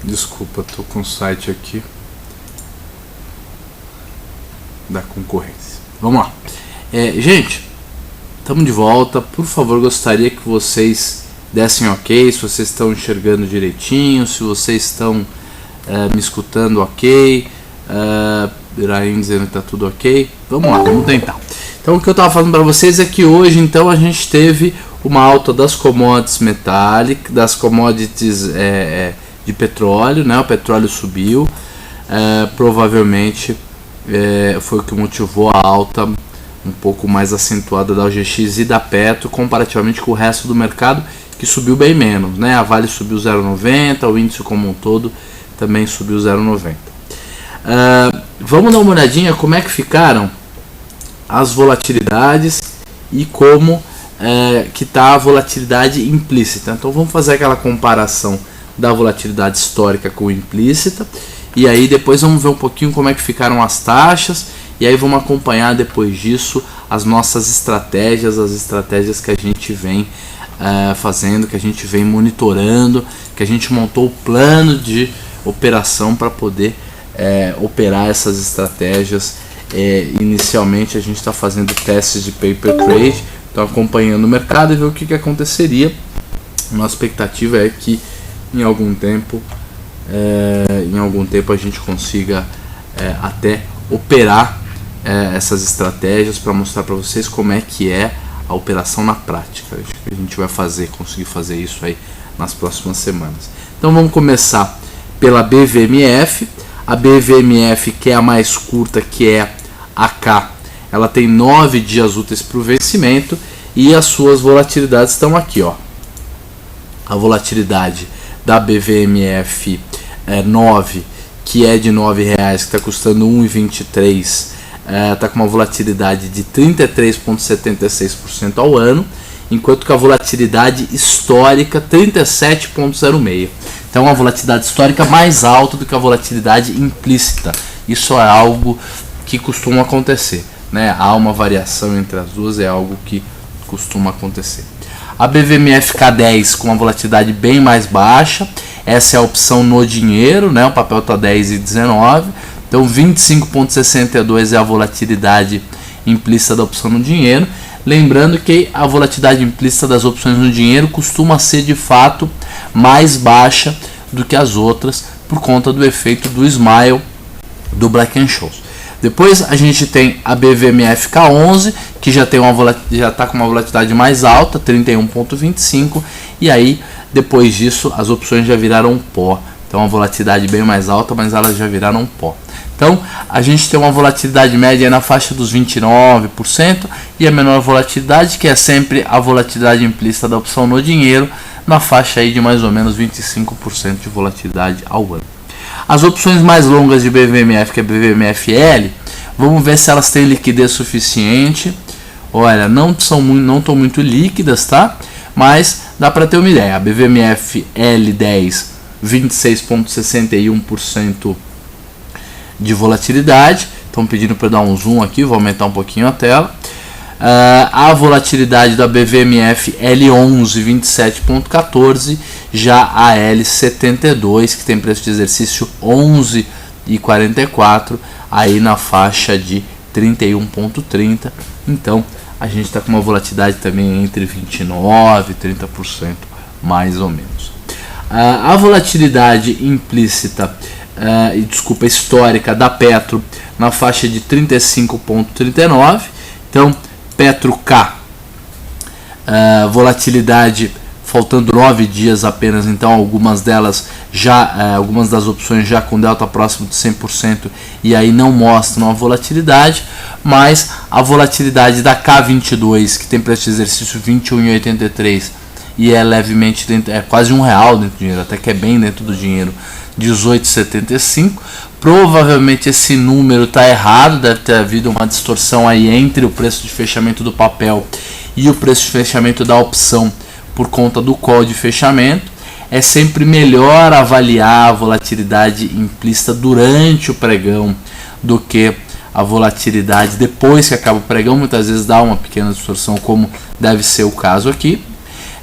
Desculpa, tô com o site aqui da concorrência. Vamos lá. Gente, estamos de volta. Por favor, gostaria que vocês dessem ok, se vocês estão enxergando direitinho, se vocês estão me escutando ok. Iraim dizendo que está tudo ok. Vamos lá, vamos tentar. Então, o que eu estava falando para vocês é que hoje, então, a gente teve uma alta das commodities metálicas, das commodities de petróleo, né? O petróleo subiu, provavelmente foi o que motivou a alta um pouco mais acentuada da OGX e da Petro, comparativamente com o resto do mercado, que subiu bem menos, né? A Vale subiu 0,90, o índice como um todo também subiu 0,90. Vamos dar uma olhadinha como é que ficaram as volatilidades e como que está a volatilidade implícita. Então vamos fazer aquela comparação da volatilidade histórica com implícita, e aí depois vamos ver um pouquinho como é que ficaram as taxas, e aí vamos acompanhar depois disso as nossas estratégias, as estratégias que a gente vem fazendo, que a gente vem monitorando, que a gente montou o plano de operação para poder operar essas estratégias. Inicialmente a gente está fazendo testes de paper trade, então acompanhando o mercado e ver o que aconteceria. Nossa expectativa é que em algum tempo a gente consiga até operar essas estratégias para mostrar para vocês como é que é a operação na prática. Acho que a gente vai conseguir fazer isso aí nas próximas semanas. Então vamos começar pela BVMF. A BVMF, que é a mais curta, que é a K, ela tem 9 dias úteis para o vencimento e as suas volatilidades estão aqui, ó. A volatilidade da BVMF 9, que é de R$ 9,00, que está custando 1,23, está com uma volatilidade de 33,76% ao ano, enquanto que a volatilidade histórica 37,06%. Então, uma volatilidade histórica mais alta do que a volatilidade implícita. Isso é algo que costuma acontecer, né? Há uma variação entre as duas, é algo que costuma acontecer. A BVMF K10 com uma volatilidade bem mais baixa, essa é a opção no dinheiro, né? O papel está 10,19, então 25,62 é a volatilidade implícita da opção no dinheiro. Lembrando que a volatilidade implícita das opções no dinheiro costuma ser de fato mais baixa do que as outras por conta do efeito do Smile do Black-Scholes. Depois a gente tem a BVMF K11, que já está com uma volatilidade mais alta, 31,25, e aí depois disso as opções já viraram pó. Então a volatilidade bem mais alta, mas elas já viraram pó. Então a gente tem uma volatilidade média na faixa dos 29% e a menor volatilidade, que é sempre a volatilidade implícita da opção no dinheiro, na faixa aí de mais ou menos 25% de volatilidade ao ano. As opções mais longas de BVMF, que é BVMFL, vamos ver se elas têm liquidez suficiente. Olha, não estão muito líquidas, tá? Mas dá para ter uma ideia. A BVMF L10, 26,61% de volatilidade. Estão pedindo para eu dar um zoom aqui, vou aumentar um pouquinho a tela. A volatilidade da BVMF L11, 27,14%, já a L72, que tem preço de exercício 11,44, aí na faixa de 31,30%. Então a gente está com uma volatilidade também entre 29% e 30%, mais ou menos. A volatilidade implícita, histórica da Petro, na faixa de 35,39%. Então Petro K, volatilidade faltando 9 dias apenas, então algumas delas já, algumas das opções já com delta próximo de 100% e aí não mostram a volatilidade, mas a volatilidade da K22, que tem preço de exercício 21,83 e é levemente dentro, é quase R$1 dentro do dinheiro, até que é bem dentro do dinheiro, 18,75. Provavelmente esse número está errado, deve ter havido uma distorção aí entre o preço de fechamento do papel e o preço de fechamento da opção por conta do call de fechamento. É sempre melhor avaliar a volatilidade implícita durante o pregão do que a volatilidade depois que acaba o pregão. Muitas vezes dá uma pequena distorção, como deve ser o caso aqui.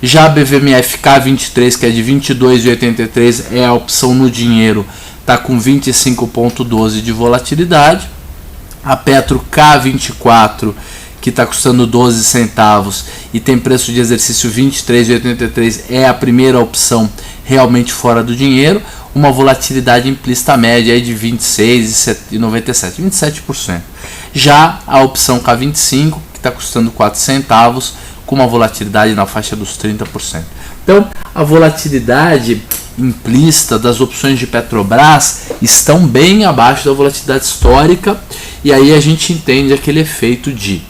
Já a BVMF K23, que é de 22,83, é a opção no dinheiro, está com 25,12 de volatilidade. A Petro K24, que está custando 12 centavos e tem preço de exercício 23,83, é a primeira opção realmente fora do dinheiro, uma volatilidade implícita média aí de 26,97, 27%. Já a opção K25, que está custando 4 centavos, com uma volatilidade na faixa dos 30%. Então, a volatilidade implícita das opções de Petrobras estão bem abaixo da volatilidade histórica, e aí a gente entende aquele efeito de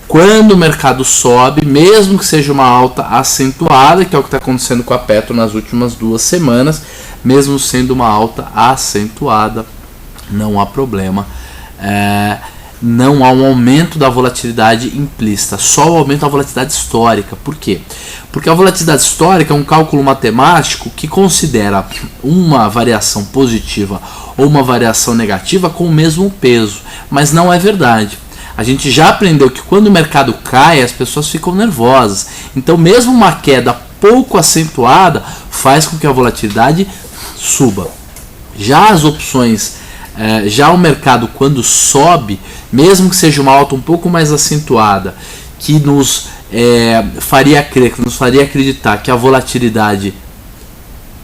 quando o mercado sobe, mesmo que seja uma alta acentuada, que é o que está acontecendo com a Petro nas últimas 2 semanas, mesmo sendo uma alta acentuada, não há problema. Não há um aumento da volatilidade implícita, só o aumento da volatilidade histórica. Por quê? Porque a volatilidade histórica é um cálculo matemático que considera uma variação positiva ou uma variação negativa com o mesmo peso, mas não é verdade. A gente já aprendeu que quando o mercado cai, as pessoas ficam nervosas. Então, mesmo uma queda pouco acentuada faz com que a volatilidade suba. Já as opções, já o mercado quando sobe, mesmo que seja uma alta um pouco mais acentuada, que nos faria crer, que nos faria acreditar que a volatilidade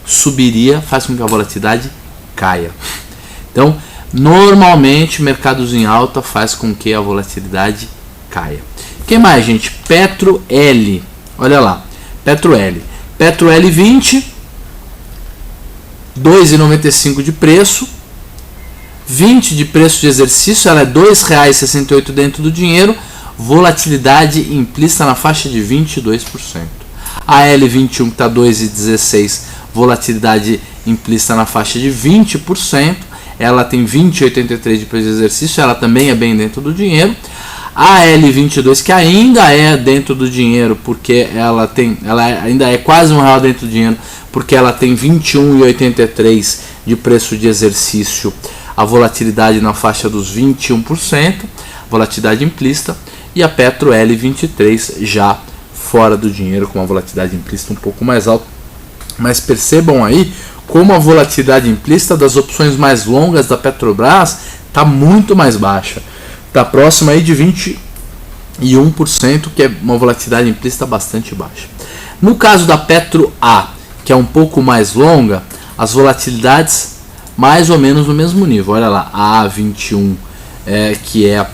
subiria, faz com que a volatilidade caia. Então, normalmente, mercados em alta faz com que a volatilidade caia. Quem mais, gente? Petro L. Olha lá. Petro L. Petro L20, 2,95 de preço. 20 de preço de exercício, ela é R$ 2,68 dentro do dinheiro, volatilidade implícita na faixa de 22%. A L21 que está 2,16, volatilidade implícita na faixa de 20%, ela tem 20,83 de preço de exercício, ela também é bem dentro do dinheiro. A L22 que ainda é dentro do dinheiro, porque ela ainda é quase R$1 dentro do dinheiro, porque ela tem 21,83 de preço de exercício, a volatilidade na faixa dos 21%, volatilidade implícita, e a Petro L23 já fora do dinheiro, com uma volatilidade implícita um pouco mais alta. Mas percebam aí como a volatilidade implícita das opções mais longas da Petrobras está muito mais baixa. Está próxima aí de 21%, que é uma volatilidade implícita bastante baixa. No caso da Petro A, que é um pouco mais longa, as volatilidades mais ou menos no mesmo nível. Olha lá, a A21, que é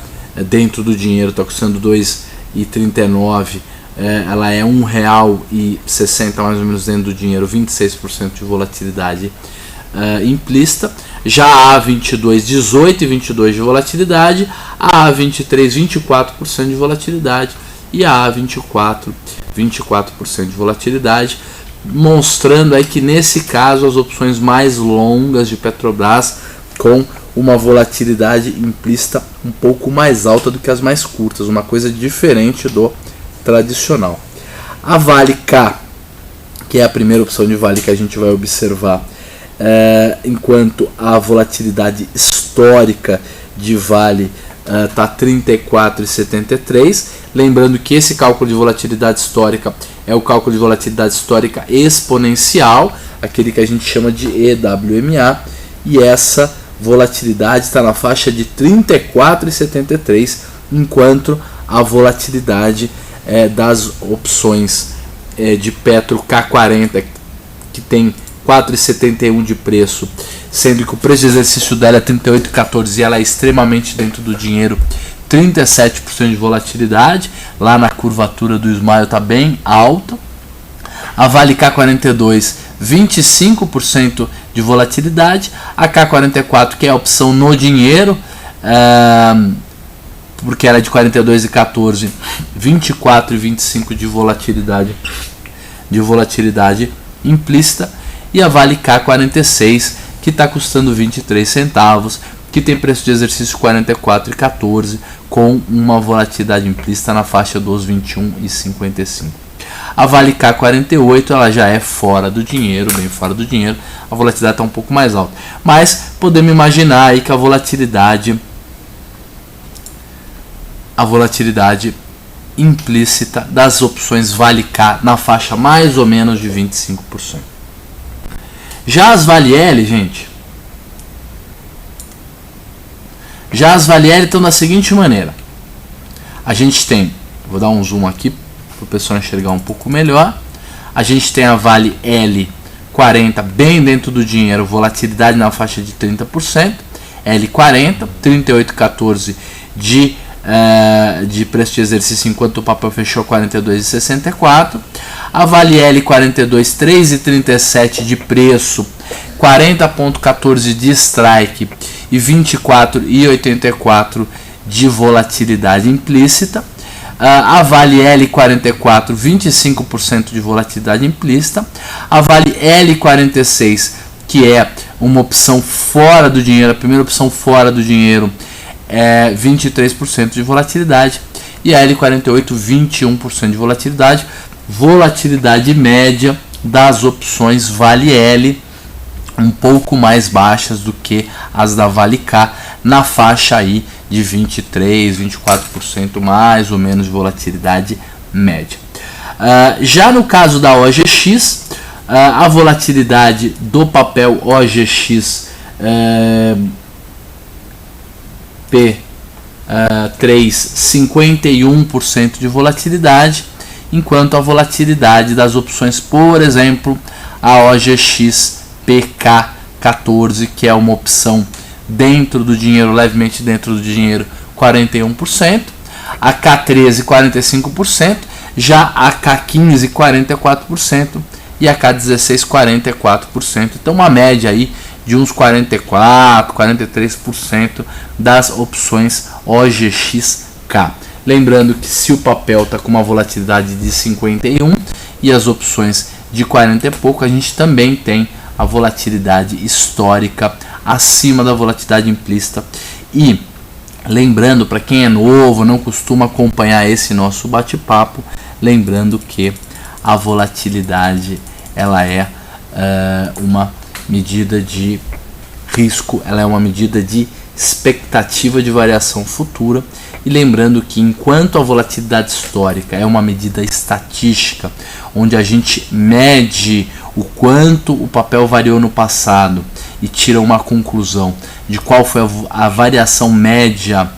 dentro do dinheiro, está custando R$ 2,39, ela é R$ 1,60 mais ou menos dentro do dinheiro, 26% de volatilidade implícita. Já a A22, 18,22 de volatilidade, a A23, 24% de volatilidade, e a A24, 24% de volatilidade, mostrando aí que nesse caso as opções mais longas de Petrobras com uma volatilidade implícita um pouco mais alta do que as mais curtas, uma coisa diferente do tradicional. A Vale K, que é a primeira opção de Vale que a gente vai observar, enquanto a volatilidade histórica de Vale está 34,73. Lembrando que esse cálculo de volatilidade histórica é o cálculo de volatilidade histórica exponencial, aquele que a gente chama de EWMA, e essa volatilidade está na faixa de 34,73, enquanto a volatilidade das opções de Petro K40, que tem 4,71 de preço, sendo que o preço de exercício dela é 38,14 e ela é extremamente dentro do dinheiro, 37% de volatilidade, lá na curvatura do Smile está bem alta. A Vale K42, 25% de volatilidade. A K44, que é a opção no dinheiro, porque ela é de 42,14, 24,25 de volatilidade implícita. E a Vale K46, que está custando 23 centavos, que tem preço de exercício 44,14, com uma volatilidade implícita na faixa dos 21,55. A Vale K48 ela já é fora do dinheiro, bem fora do dinheiro, a volatilidade está um pouco mais alta. Mas podemos imaginar aí que a volatilidade implícita das opções Vale K na faixa mais ou menos de 25%. Já as Vale L, gente, estão da seguinte maneira. A gente tem, vou dar um zoom aqui para o pessoal enxergar um pouco melhor. A gente tem a Vale L40 bem dentro do dinheiro, volatilidade na faixa de 30%, L40, 38,14 de preço de exercício, enquanto o papel fechou 42,64. A Vale L42, 3,37 de preço, 40,14 de strike e 24,84 de volatilidade implícita. A Vale L44, 25% de volatilidade implícita. A Vale L46, que é uma opção fora do dinheiro, a primeira opção fora do dinheiro, é 23% de volatilidade. E a L48, 21% de volatilidade. Volatilidade média das opções Vale L, um pouco mais baixas do que as da Vale K, na faixa aí de 23, 24% mais ou menos de volatilidade média. Já no caso da OGX, a volatilidade do papel OGX P3, 51% de volatilidade, enquanto a volatilidade das opções, por exemplo, a OGX PK14, que é uma opção dentro do dinheiro, levemente dentro do dinheiro, 41%, a K13, 45%, já a K15, 44% e a K16, 44%. Então uma média aí de uns 44, 43% das opções OGX-K. Lembrando que se o papel está com uma volatilidade de 51 e as opções de 40 e pouco, a gente também tem a volatilidade histórica acima da volatilidade implícita. E lembrando, para quem é novo, não costuma acompanhar esse nosso bate-papo, lembrando que a volatilidade ela é uma medida de risco, ela é uma medida de expectativa de variação futura. E lembrando que enquanto a volatilidade histórica é uma medida estatística, onde a gente mede o quanto o papel variou no passado e tira uma conclusão de qual foi a variação média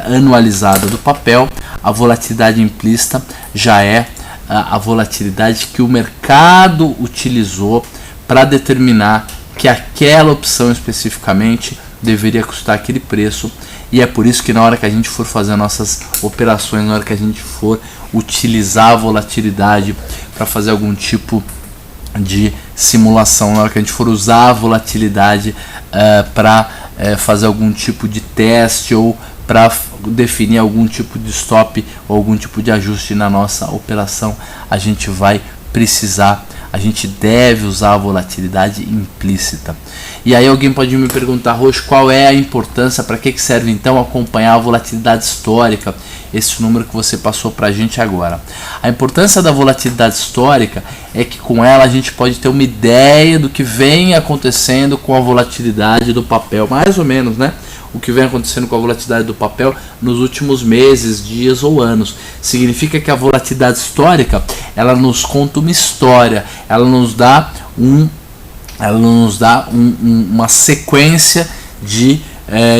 anualizada do papel, a volatilidade implícita já é a volatilidade que o mercado utilizou para determinar que aquela opção especificamente deveria custar aquele preço. E é por isso que na hora que a gente for fazer nossas operações, na hora que a gente for utilizar a volatilidade para fazer algum tipo de simulação, na hora que a gente for usar a volatilidade para fazer algum tipo de teste ou para definir algum tipo de stop ou algum tipo de ajuste na nossa operação, a gente vai precisar, a gente deve usar a volatilidade implícita. E aí alguém pode me perguntar, Roxo, qual é a importância, para que serve então acompanhar a volatilidade histórica, esse número que você passou para a gente agora. A importância da volatilidade histórica é que com ela a gente pode ter uma ideia do que vem acontecendo com a volatilidade do papel, mais ou menos, né? O que vem acontecendo com a volatilidade do papel nos últimos meses, dias ou anos. Significa que a volatilidade histórica, ela nos conta uma história, ela nos dá uma sequência de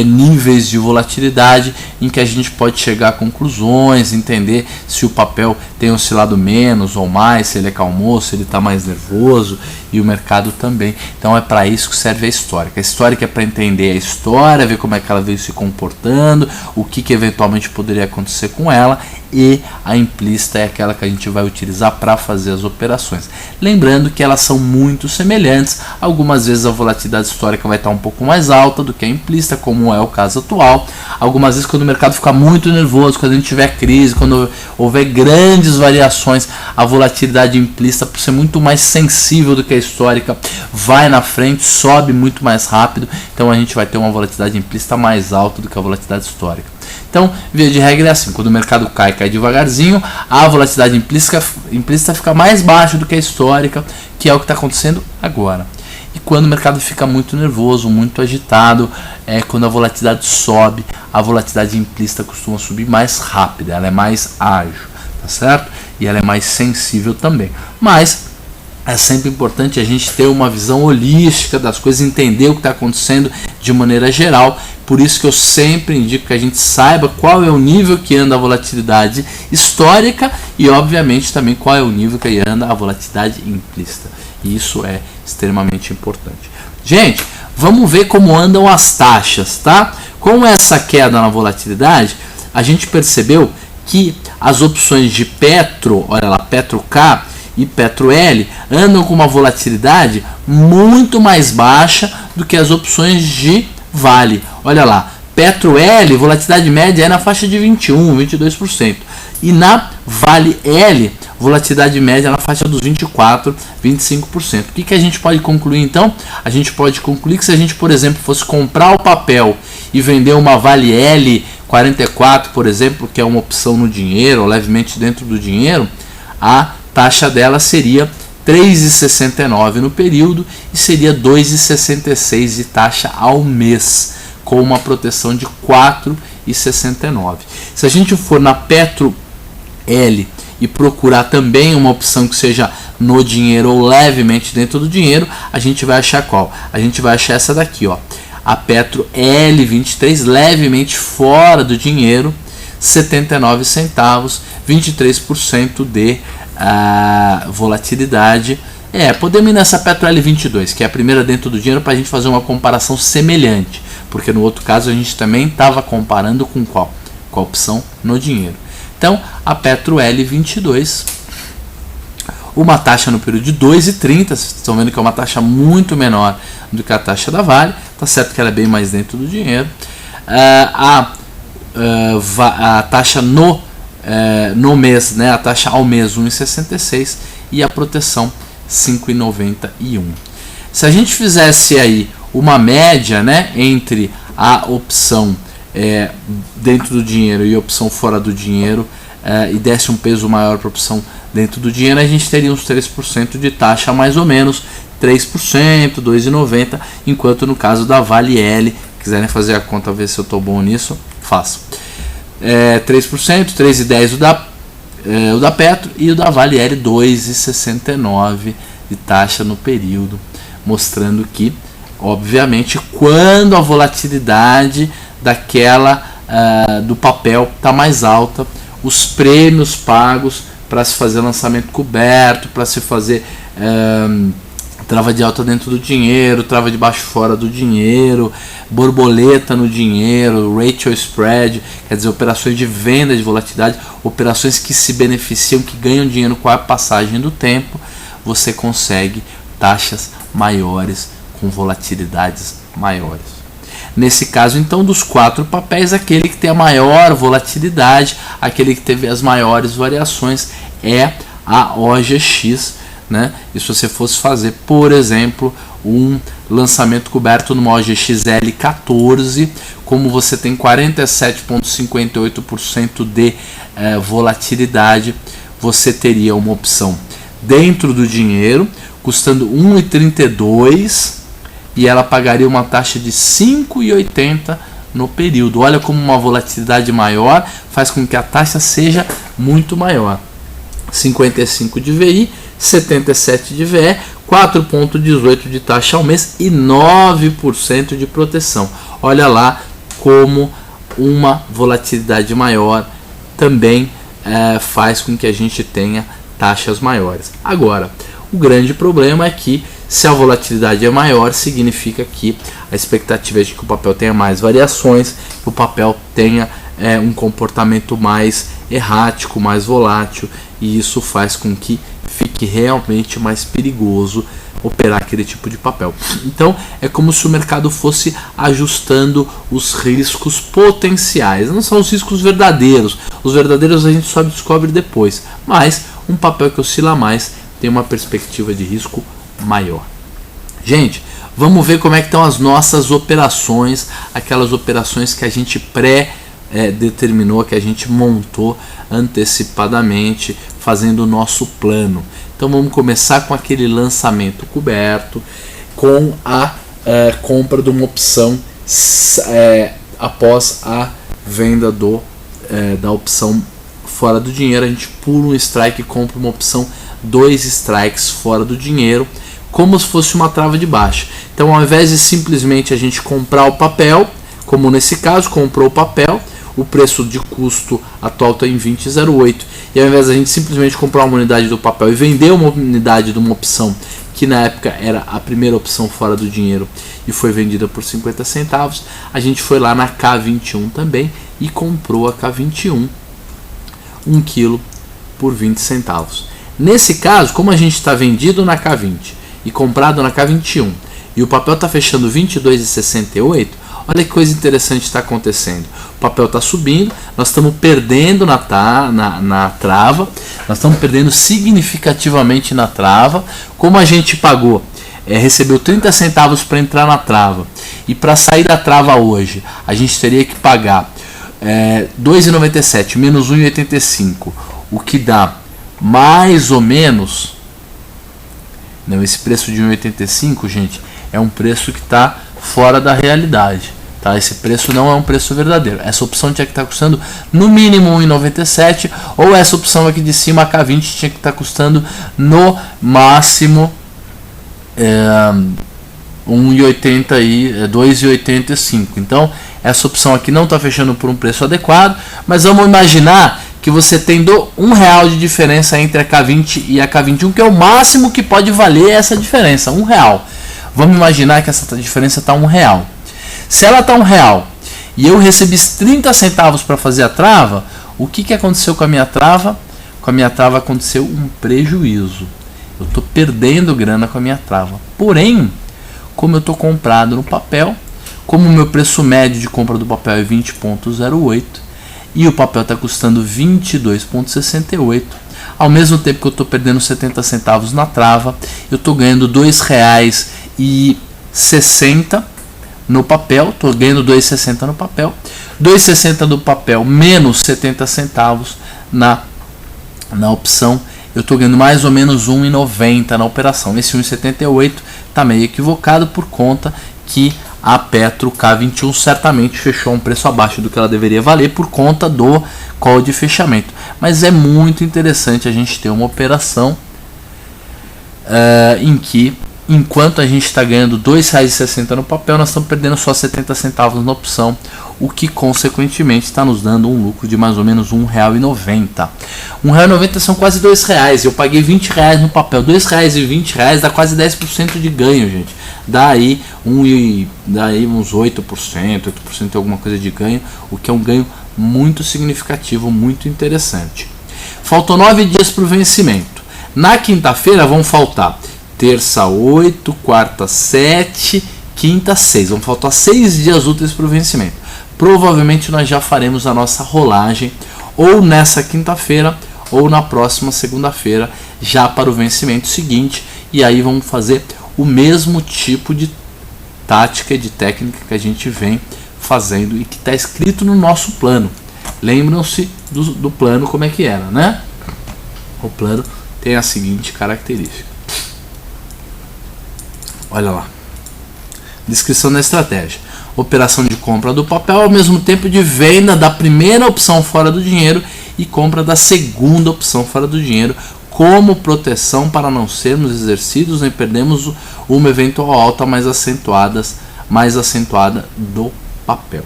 níveis de volatilidade em que a gente pode chegar a conclusões, entender se o papel tem oscilado menos ou mais, se ele acalmou, se ele está mais nervoso, e o mercado também. Então é para isso que serve a histórica. A histórica é para entender a história, ver como é que ela veio se comportando, o que eventualmente poderia acontecer com ela, e a implícita é aquela que a gente vai utilizar para fazer as operações. Lembrando que elas são muito semelhantes, algumas vezes a volatilidade histórica vai estar um pouco mais alta do que a implícita, como é o caso atual. Algumas vezes quando o mercado fica muito nervoso, quando a gente tiver crise, quando houver grandes variações, a volatilidade implícita, por ser muito mais sensível do que a histórica, vai na frente, sobe muito mais rápido, então a gente vai ter uma volatilidade implícita mais alta do que a volatilidade histórica. Então, via de regra é assim, quando o mercado cai devagarzinho, a volatilidade implícita fica mais baixa do que a histórica, que é o que está acontecendo agora. E quando o mercado fica muito nervoso, muito agitado, quando a volatilidade sobe, a volatilidade implícita costuma subir mais rápida, ela é mais ágil, tá certo? E ela é mais sensível também. Mas é sempre importante a gente ter uma visão holística das coisas, entender o que está acontecendo de maneira geral. Por isso que eu sempre indico que a gente saiba qual é o nível que anda a volatilidade histórica e, obviamente, também qual é o nível que anda a volatilidade implícita. E isso é extremamente importante. Gente, vamos ver como andam as taxas, tá? Com essa queda na volatilidade, a gente percebeu que as opções de Petro, olha lá, Petro K e Petro L, andam com uma volatilidade muito mais baixa do que as opções de Vale. Olha lá, Petro L, volatilidade média é na faixa de 21, 22%. E na Vale L, volatilidade média na faixa dos 24, 25%. O que a gente pode concluir então? A gente pode concluir que se a gente, por exemplo, fosse comprar o papel e vender uma Vale L 44, por exemplo, que é uma opção no dinheiro, ou levemente dentro do dinheiro, a taxa dela seria 3,69 no período e seria 2,66 de taxa ao mês, com uma proteção de 4,69. Se a gente for na Petro L e procurar também uma opção que seja no dinheiro ou levemente dentro do dinheiro, a gente vai achar qual? A gente vai achar essa daqui, ó, a Petro L23, levemente fora do dinheiro, 79 centavos, 23% de volatilidade. Podemos ir nessa Petro L22, que é a primeira dentro do dinheiro, para a gente fazer uma comparação semelhante, porque no outro caso a gente também estava comparando com qual? Com a opção no dinheiro. Então, a Petro L22, uma taxa no período de 2,30, vocês estão vendo que é uma taxa muito menor do que a taxa da Vale, tá certo que ela é bem mais dentro do dinheiro. A taxa no mês, né, a taxa ao mês 1,66 e a proteção 5,91. Se a gente fizesse aí uma média, né, entre a opção dentro do dinheiro e a opção fora do dinheiro, e desse um peso maior para a opção dentro do dinheiro, a gente teria uns 3% de taxa, mais ou menos 3%, 2,90, enquanto no caso da Vale L, quiserem fazer a conta, ver se eu estou bom nisso, faço. 3%, 3,10 o da Petro, e o da Vale L 2,69 de taxa no período, mostrando que, obviamente, quando a volatilidade do papel está mais alta, os prêmios pagos para se fazer lançamento coberto, para se fazer trava de alta dentro do dinheiro, trava de baixo fora do dinheiro, borboleta no dinheiro, ratio spread, quer dizer, operações de venda de volatilidade, operações que se beneficiam, que ganham dinheiro com a passagem do tempo, você consegue taxas maiores com volatilidades maiores. Nesse caso, então, dos 4 papéis, aquele que tem a maior volatilidade, aquele que teve as maiores variações é a OGX, né? E se você fosse fazer, por exemplo, um lançamento coberto numa OGX L14, como você tem 47,58% de volatilidade, você teria uma opção dentro do dinheiro, custando 1,32, e ela pagaria uma taxa de 5,80 no período. Olha como uma volatilidade maior faz com que a taxa seja muito maior. 55 de VI, 77 de VE, 4,18 de taxa ao mês e 9% de proteção. Olha lá como uma volatilidade maior também faz com que a gente tenha taxas maiores. Agora, o grande problema é que se a volatilidade é maior, significa que a expectativa é de que o papel tenha mais variações, que o papel tenha um comportamento mais errático, mais volátil, e isso faz com que fique realmente mais perigoso operar aquele tipo de papel. Então é como se o mercado fosse ajustando os riscos potenciais, não são os riscos verdadeiros, os verdadeiros a gente só descobre depois, mas um papel que oscila mais tem uma perspectiva de risco maior. Gente, vamos ver como é que estão as nossas operações, aquelas operações que a gente determinou, que a gente montou antecipadamente, fazendo o nosso plano. Então vamos começar com aquele lançamento coberto, com a compra de uma opção após a venda da opção fora do dinheiro. A gente pula um strike e compra uma opção 2 strikes fora do dinheiro, como se fosse uma trava de baixa. Então, ao invés de simplesmente a gente comprar o papel, como nesse caso, comprou o papel, o preço de custo atual está em 20,08, e ao invés de a gente simplesmente comprar uma unidade do papel e vender uma unidade de uma opção que na época era a primeira opção fora do dinheiro e foi vendida por 50 centavos, a gente foi lá na K21 também e comprou a K21 1 kg por 20 centavos. Nesse caso, como a gente está vendido na K20 e comprado na K21 e o papel está fechando 22,68, olha que coisa interessante está acontecendo. O papel está subindo, nós estamos perdendo na trava, nós estamos perdendo significativamente na trava. Como a gente pagou, recebeu 30 centavos para entrar na trava, e para sair da trava hoje, a gente teria que pagar 2,97 menos 1,85, o que dá mais ou menos... Não, esse preço de 1,85, gente, é um preço que está fora da realidade. Tá? Esse preço não é um preço verdadeiro. Essa opção tinha que estar custando no mínimo 1,97, ou essa opção aqui de cima, a K20, tinha que estar custando no máximo 1,80 e 2,85. Então essa opção aqui não está fechando por um preço adequado, mas vamos imaginar que você tem R$1 de diferença entre a K20 e a K21, que é o máximo que pode valer essa diferença, R$1. Vamos imaginar que essa diferença está R$1. Se ela está R$1 e eu recebi 30 centavos para fazer a trava, o que aconteceu com a minha trava? Com a minha trava aconteceu um prejuízo. Eu estou perdendo grana com a minha trava. Porém, como eu estou comprado no papel, como o meu preço médio de compra do papel é 20,08 e o papel está custando 22,68, ao mesmo tempo que eu estou perdendo 70 centavos na trava, eu estou ganhando R$2,60 no papel, estou ganhando R$2,60 no papel, R$2,60 do papel menos 70 centavos na opção, eu estou ganhando mais ou menos R$1,90 na operação. Esse 1,78 está meio equivocado por conta que a Petro K21 certamente fechou um preço abaixo do que ela deveria valer por conta do call de fechamento. Mas é muito interessante a gente ter uma operação em que, enquanto a gente está ganhando R$2,60 no papel, nós estamos perdendo só 70 centavos na opção, o que consequentemente está nos dando um lucro de mais ou menos R$1,90. R$1,90 são quase R$2. Eu paguei R$20 no papel, R$2,20 dá quase 10% de ganho, gente. Dá aí uns 8%, 8% alguma coisa de ganho, o que é um ganho muito significativo, muito interessante. Faltam 9 dias para o vencimento. Na quinta-feira vão faltar terça 8, quarta 7, quinta 6. Vão faltar 6 dias úteis para o vencimento. Provavelmente nós já faremos a nossa rolagem ou nessa quinta-feira ou na próxima segunda-feira, já para o vencimento seguinte. E aí vamos fazer o mesmo tipo de tática e de técnica que a gente vem fazendo e que está escrito no nosso plano. Lembram-se do plano como é que era, né? O plano tem a seguinte característica. Olha lá. Descrição da estratégia. Operação de compra do papel ao mesmo tempo de venda da primeira opção fora do dinheiro e compra da segunda opção fora do dinheiro, como proteção para não sermos exercidos nem perdermos uma eventual alta mais acentuada do papel.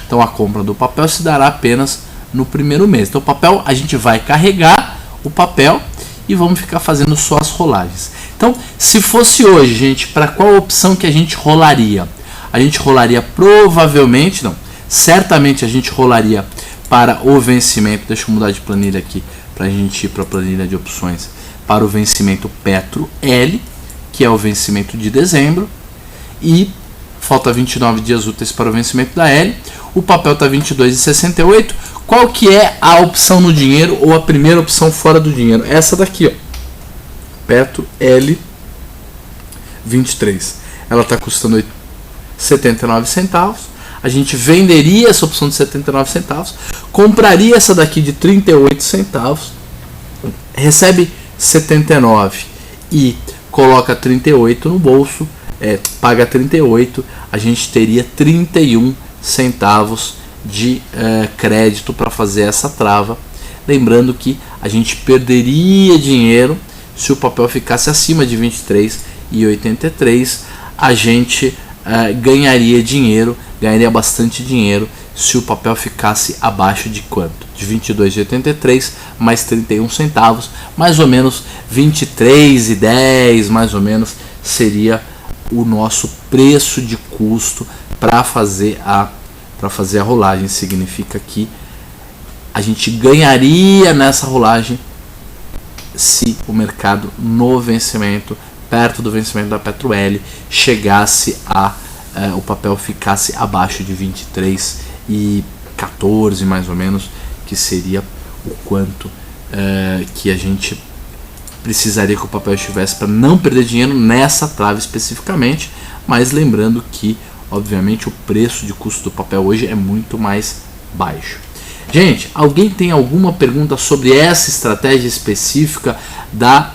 Então a compra do papel se dará apenas no primeiro mês. Então o papel, a gente vai carregar o papel e vamos ficar fazendo só as rolagens. Então, se fosse hoje, gente, para qual opção que a gente rolaria? A gente rolaria provavelmente, não, certamente a gente rolaria para o vencimento. Deixa eu mudar de planilha aqui para a gente ir para a planilha de opções. Para o vencimento Petro L, que é o vencimento de dezembro, e falta 29 dias úteis para o vencimento da L. O papel está 22,68. Qual que é a opção no dinheiro ou a primeira opção fora do dinheiro? Essa daqui, ó, Petro L 23. Ela está custando 79 centavos. A gente venderia essa opção de 79 centavos, compraria essa daqui de 38 centavos, recebe 79 e coloca 38 no bolso, paga 38, a gente teria 31 centavos de crédito para fazer essa trava. Lembrando que a gente perderia dinheiro se o papel ficasse acima de 23,83, a gente ganharia dinheiro, ganharia bastante dinheiro se o papel ficasse abaixo de quanto? De 22,83 mais 31 centavos, mais ou menos 23,10, mais ou menos seria o nosso preço de custo para fazer a rolagem. Significa que a gente ganharia nessa rolagem se o mercado no vencimento, perto do vencimento da Petro-L, chegasse o papel ficasse abaixo de 23,14 mais ou menos, que seria o quanto que a gente precisaria que o papel estivesse para não perder dinheiro nessa trave especificamente, mas lembrando que obviamente o preço de custo do papel hoje é muito mais baixo. Gente, alguém tem alguma pergunta sobre essa estratégia específica da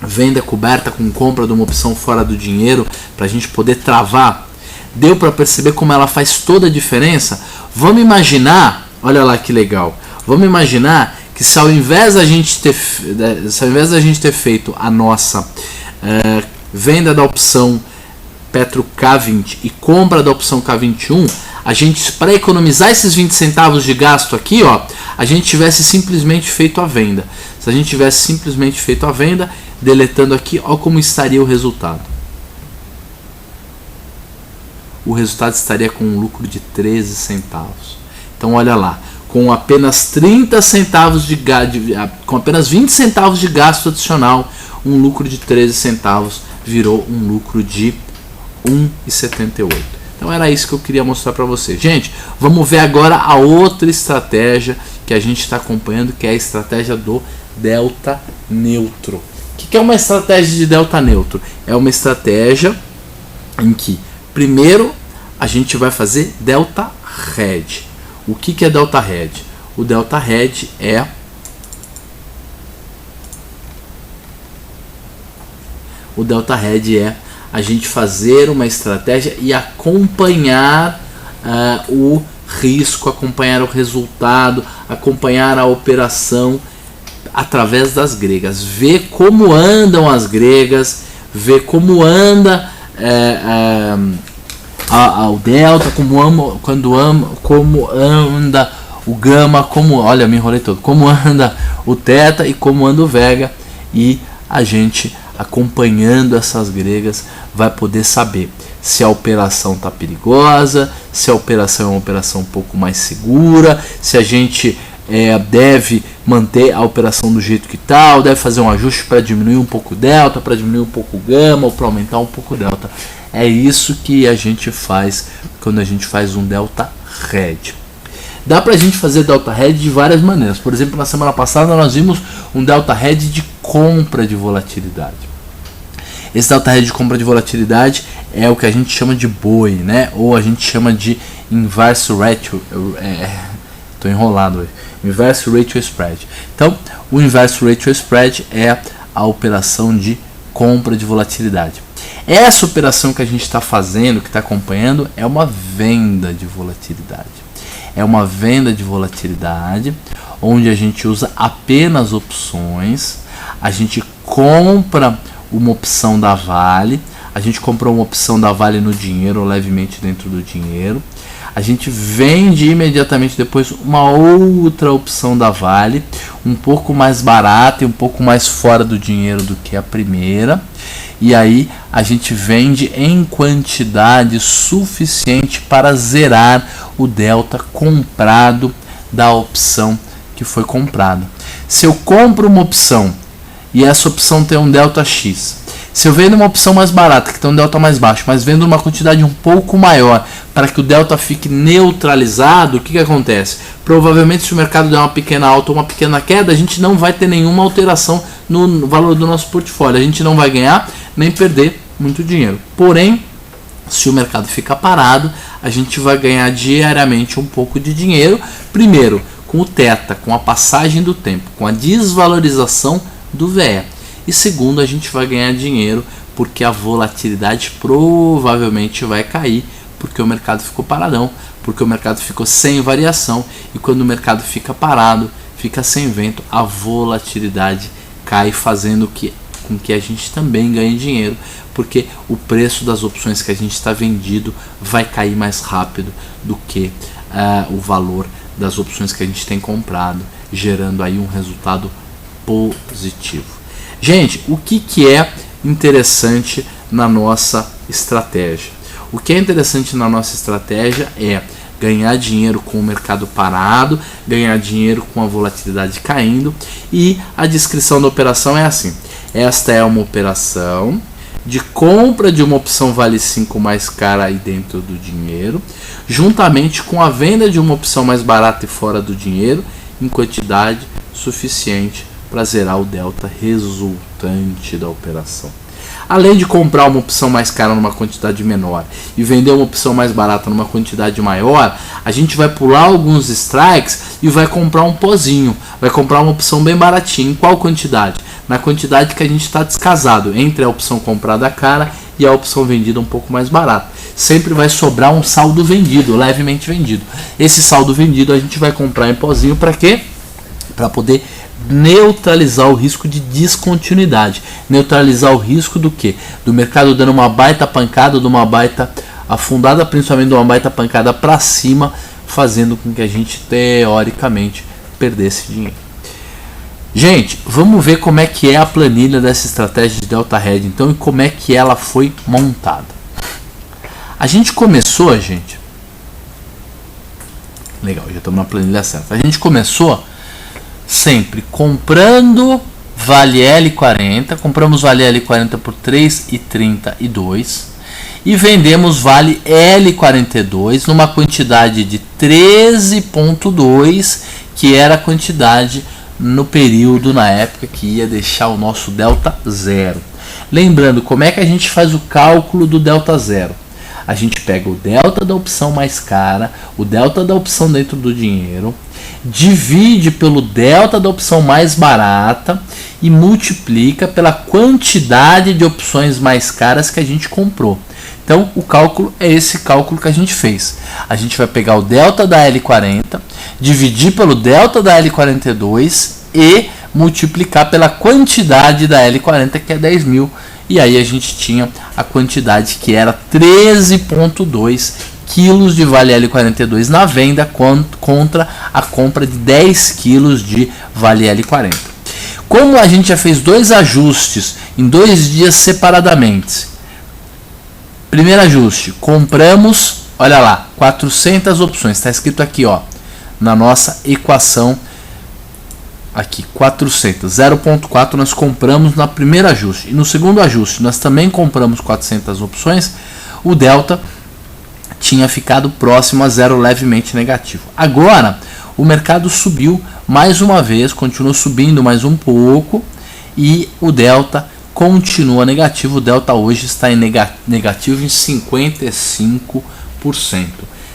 venda coberta com compra de uma opção fora do dinheiro, para a gente poder travar? Deu para perceber como ela faz toda a diferença? Vamos imaginar, olha lá que legal, vamos imaginar que se ao invés da gente ter feito a nossa venda da opção Petro K20 e compra da opção K21, a gente, para economizar esses 20 centavos de gasto aqui, ó, a gente tivesse simplesmente feito a venda. Se a gente tivesse simplesmente feito a venda, deletando aqui, ó, como estaria o resultado. O resultado estaria com um lucro de 13 centavos. Então olha lá, com apenas 30 centavos com apenas 20 centavos de gasto adicional, um lucro de 13 centavos virou um lucro de 1,78. Então era isso que eu queria mostrar para você. Gente, vamos ver agora a outra estratégia que a gente está acompanhando, que é a estratégia do delta neutro. O que é uma estratégia de delta neutro? É uma estratégia em que primeiro a gente vai fazer delta hedge. O que é delta hedge? O delta hedge é a gente fazer uma estratégia e acompanhar o risco, acompanhar o resultado, acompanhar a operação através das gregas, ver como andam as gregas, ver como anda o delta, como anda o gama, olha, me enrolei todo, como anda o teta e como anda o vega, e a gente, acompanhando essas gregas, vai poder saber se a operação está perigosa, se a operação é uma operação um pouco mais segura, se a gente deve manter a operação do jeito que está, ou deve fazer um ajuste para diminuir um pouco o delta, para diminuir um pouco o gama, ou para aumentar um pouco o delta. É isso que a gente faz quando a gente faz um delta hedge. Dá para a gente fazer delta hedge de várias maneiras. Por exemplo, na semana passada nós vimos um delta hedge de compra de volatilidade. Esse delta hedge de compra de volatilidade é o que a gente chama de BOI, né? Ou a gente chama de inverse ratio. Estou enrolado hoje. Inverse ratio spread. Então, o inverse ratio spread é a operação de compra de volatilidade. Essa operação que a gente está fazendo, que está acompanhando, é uma venda de volatilidade. É uma venda de volatilidade onde a gente usa apenas opções, a gente compra uma opção da Vale, a gente comprou uma opção da Vale no dinheiro, ou levemente dentro do dinheiro, a gente vende imediatamente depois uma outra opção da Vale, um pouco mais barata e um pouco mais fora do dinheiro do que a primeira, e aí a gente vende em quantidade suficiente para zerar o delta comprado da opção que foi comprada. Se eu compro uma opção e essa opção tem um delta X, se eu vendo uma opção mais barata que tem um delta mais baixo, mas vendo uma quantidade um pouco maior para que o delta fique neutralizado, o que acontece? Provavelmente, se o mercado der uma pequena alta ou uma pequena queda, a gente não vai ter nenhuma alteração no valor do nosso portfólio. A gente não vai ganhar nem perder muito dinheiro. Porém, se o mercado ficar parado, a gente vai ganhar diariamente um pouco de dinheiro. Primeiro, com o teta, com a passagem do tempo, com a desvalorização do VE. E segundo, a gente vai ganhar dinheiro porque a volatilidade provavelmente vai cair, porque o mercado ficou paradão, porque o mercado ficou sem variação, e quando o mercado fica parado, fica sem vento, a volatilidade cai, fazendo com que a gente também ganhe dinheiro, porque o preço das opções que a gente está vendido vai cair mais rápido do que o valor das opções que a gente tem comprado, gerando aí um resultado positivo. Gente, o que é interessante na nossa estratégia? O que é interessante na nossa estratégia é ganhar dinheiro com o mercado parado, ganhar dinheiro com a volatilidade caindo, e a descrição da operação é assim: esta é uma operação de compra de uma opção vale 5 mais cara aí dentro do dinheiro, juntamente com a venda de uma opção mais barata e fora do dinheiro, em quantidade suficiente para zerar o delta resultante da operação. Além de comprar uma opção mais cara numa quantidade menor e vender uma opção mais barata numa quantidade maior, a gente vai pular alguns strikes e vai comprar um pozinho, vai comprar uma opção bem baratinha. Em qual quantidade? Na quantidade que a gente está descasado entre a opção comprada cara e a opção vendida um pouco mais barata. Sempre vai sobrar um saldo vendido, levemente vendido. Esse saldo vendido a gente vai comprar em pozinho para quê? Para poder neutralizar o risco de descontinuidade. Neutralizar o risco do quê? Do mercado dando uma baita pancada, de uma baita afundada, principalmente de uma baita pancada para cima, fazendo com que a gente teoricamente perdesse dinheiro. Gente, vamos ver como é que é a planilha dessa estratégia de Delta Hedge, então, e como é que ela foi montada. A gente começou, gente, legal, já estamos na planilha certa. A gente começou sempre comprando Vale L40, compramos Vale L40 por 3,32 e vendemos Vale L42 numa quantidade de 13,2, que era a quantidade no período, na época, que ia deixar o nosso delta zero. Lembrando, como é que a gente faz o cálculo do delta zero? A gente pega o delta da opção mais cara, o delta da opção dentro do dinheiro, divide pelo delta da opção mais barata e multiplica pela quantidade de opções mais caras que a gente comprou. Então o cálculo é esse cálculo que a gente fez. A gente vai pegar o delta da L40, dividir pelo delta da L42 e multiplicar pela quantidade da L40, que é 10 mil. E aí a gente tinha a quantidade que era 13,2 quilos de Vale L42 na venda contra a compra de 10 quilos de Vale L40. Como a gente já fez dois ajustes em 2 dias separadamente. Primeiro ajuste, compramos, olha lá, 400 opções, está escrito aqui, ó, na nossa equação, aqui, 400, 0,4 nós compramos no primeiro ajuste, e no segundo ajuste nós também compramos 400 opções, o delta tinha ficado próximo a zero, levemente negativo. Agora, o mercado subiu mais uma vez, continuou subindo mais um pouco, e o delta continua negativo. O delta hoje está em negativo em 55%.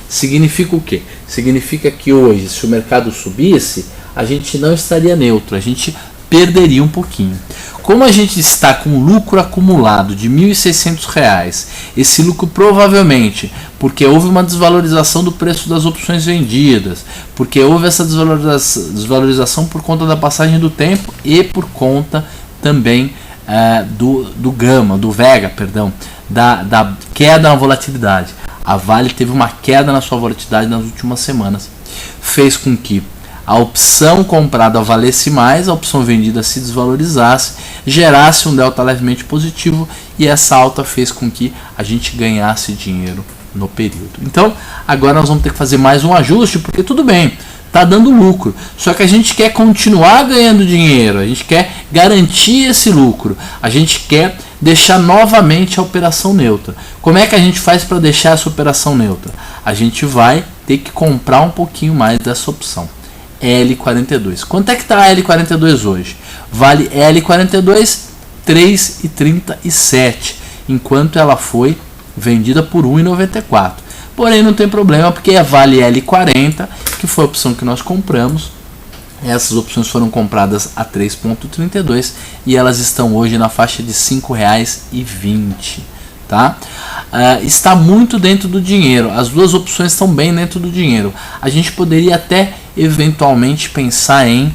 Significa o quê? Significa que hoje, se o mercado subisse, a gente não estaria neutro, a gente perderia um pouquinho. Como a gente está com lucro acumulado de R$ 1.600, esse lucro provavelmente porque houve uma desvalorização do preço das opções vendidas, porque houve essa desvalorização por conta da passagem do tempo e por conta também do Vega, perdão, da queda na volatilidade. A Vale teve uma queda na sua volatilidade nas últimas semanas, fez com que a opção comprada valesse mais, a opção vendida se desvalorizasse, gerasse um delta levemente positivo, e essa alta fez com que a gente ganhasse dinheiro no período. Então agora nós vamos ter que fazer mais um ajuste, porque tudo bem, está dando lucro, só que a gente quer continuar ganhando dinheiro, a gente quer garantir esse lucro, a gente quer deixar novamente a operação neutra. Como é que a gente faz para deixar essa operação neutra? A gente vai ter que comprar um pouquinho mais dessa opção L42. Quanto é que está a L42 hoje? Vale L42 3,37, enquanto ela foi vendida por 1,94. Porém não tem problema, porque é Vale L40, que foi a opção que nós compramos, Essas opções foram compradas a 3,32 e elas estão hoje na faixa de R$ 5,20. Tá? Está muito dentro do dinheiro. As duas opções estão bem dentro do dinheiro. A gente poderia até eventualmente pensar em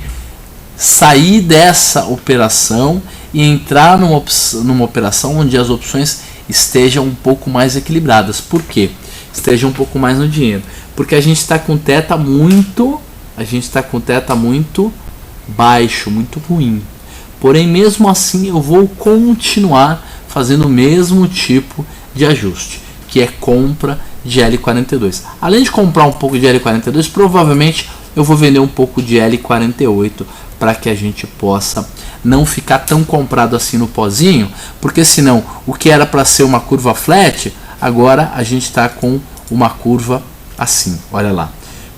sair dessa operação e entrar numa operação onde as opções estejam um pouco mais equilibradas. Por quê? Estejam um pouco mais no dinheiro. Porque a gente está com teta muito baixo, muito ruim. Porém, mesmo assim, eu vou continuar fazendo o mesmo tipo de ajuste, que é compra de L42. Além de comprar um pouco de L42, provavelmente eu vou vender um pouco de L48 para que a gente possa não ficar tão comprado assim no pozinho, porque senão o que era para ser uma curva flat, agora a gente está com uma curva assim, olha lá.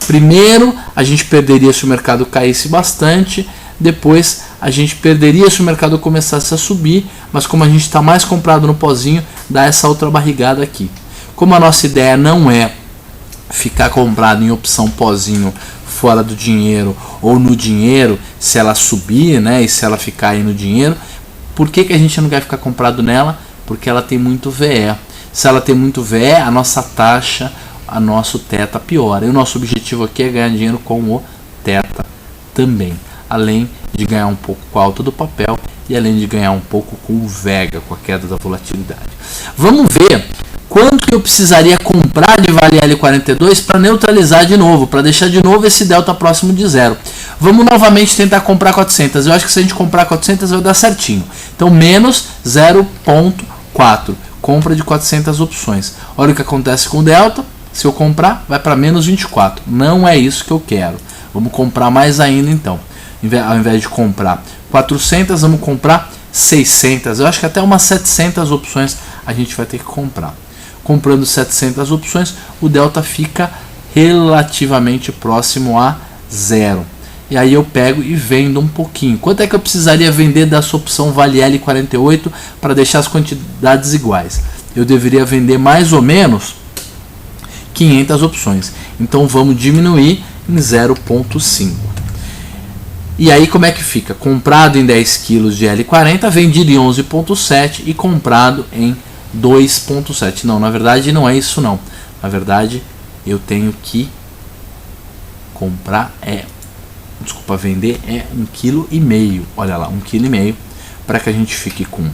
Primeiro a gente perderia se o mercado caísse bastante, depois a gente perderia se o mercado começasse a subir, mas como a gente está mais comprado no pozinho, dá essa outra barrigada aqui. Como a nossa ideia não é ficar comprado em opção pozinho fora do dinheiro ou no dinheiro, se ela subir, né, e se ela ficar aí no dinheiro, por que a gente não quer ficar comprado nela? Porque ela tem muito VE. Se ela tem muito VE, a nossa taxa, a nosso teta piora. E o nosso objetivo aqui é ganhar dinheiro com o teta também, além de ganhar um pouco com a alta do papel e além de ganhar um pouco com o Vega, com a queda da volatilidade. Vamos ver quanto que eu precisaria comprar de Vale L42 para neutralizar de novo, para deixar de novo esse delta próximo de zero. Vamos novamente tentar comprar 400. Eu acho que se a gente comprar 400 vai dar certinho. Então menos 0,4. Compra de 400 opções. Olha o que acontece com o delta. Se eu comprar, vai para menos 24. Não é isso que eu quero. Vamos comprar mais ainda então. Ao invés de comprar 400, vamos comprar 600. Eu acho que até umas 700 opções a gente vai ter que comprar. Comprando 700 opções, o delta fica relativamente próximo a zero. E aí eu pego e vendo um pouquinho. Quanto é que eu precisaria vender dessa opção Vale L48 para deixar as quantidades iguais? Eu deveria vender mais ou menos 500 opções. Então vamos diminuir em 0,5. E aí como é que fica? Comprado em 10 kg de L40, vendido em 11,7 e comprado em 2,7. Não, na verdade não é isso não. Na verdade eu tenho que comprar vender 1,5 kg. Olha lá, 1,5 kg para que a gente fique com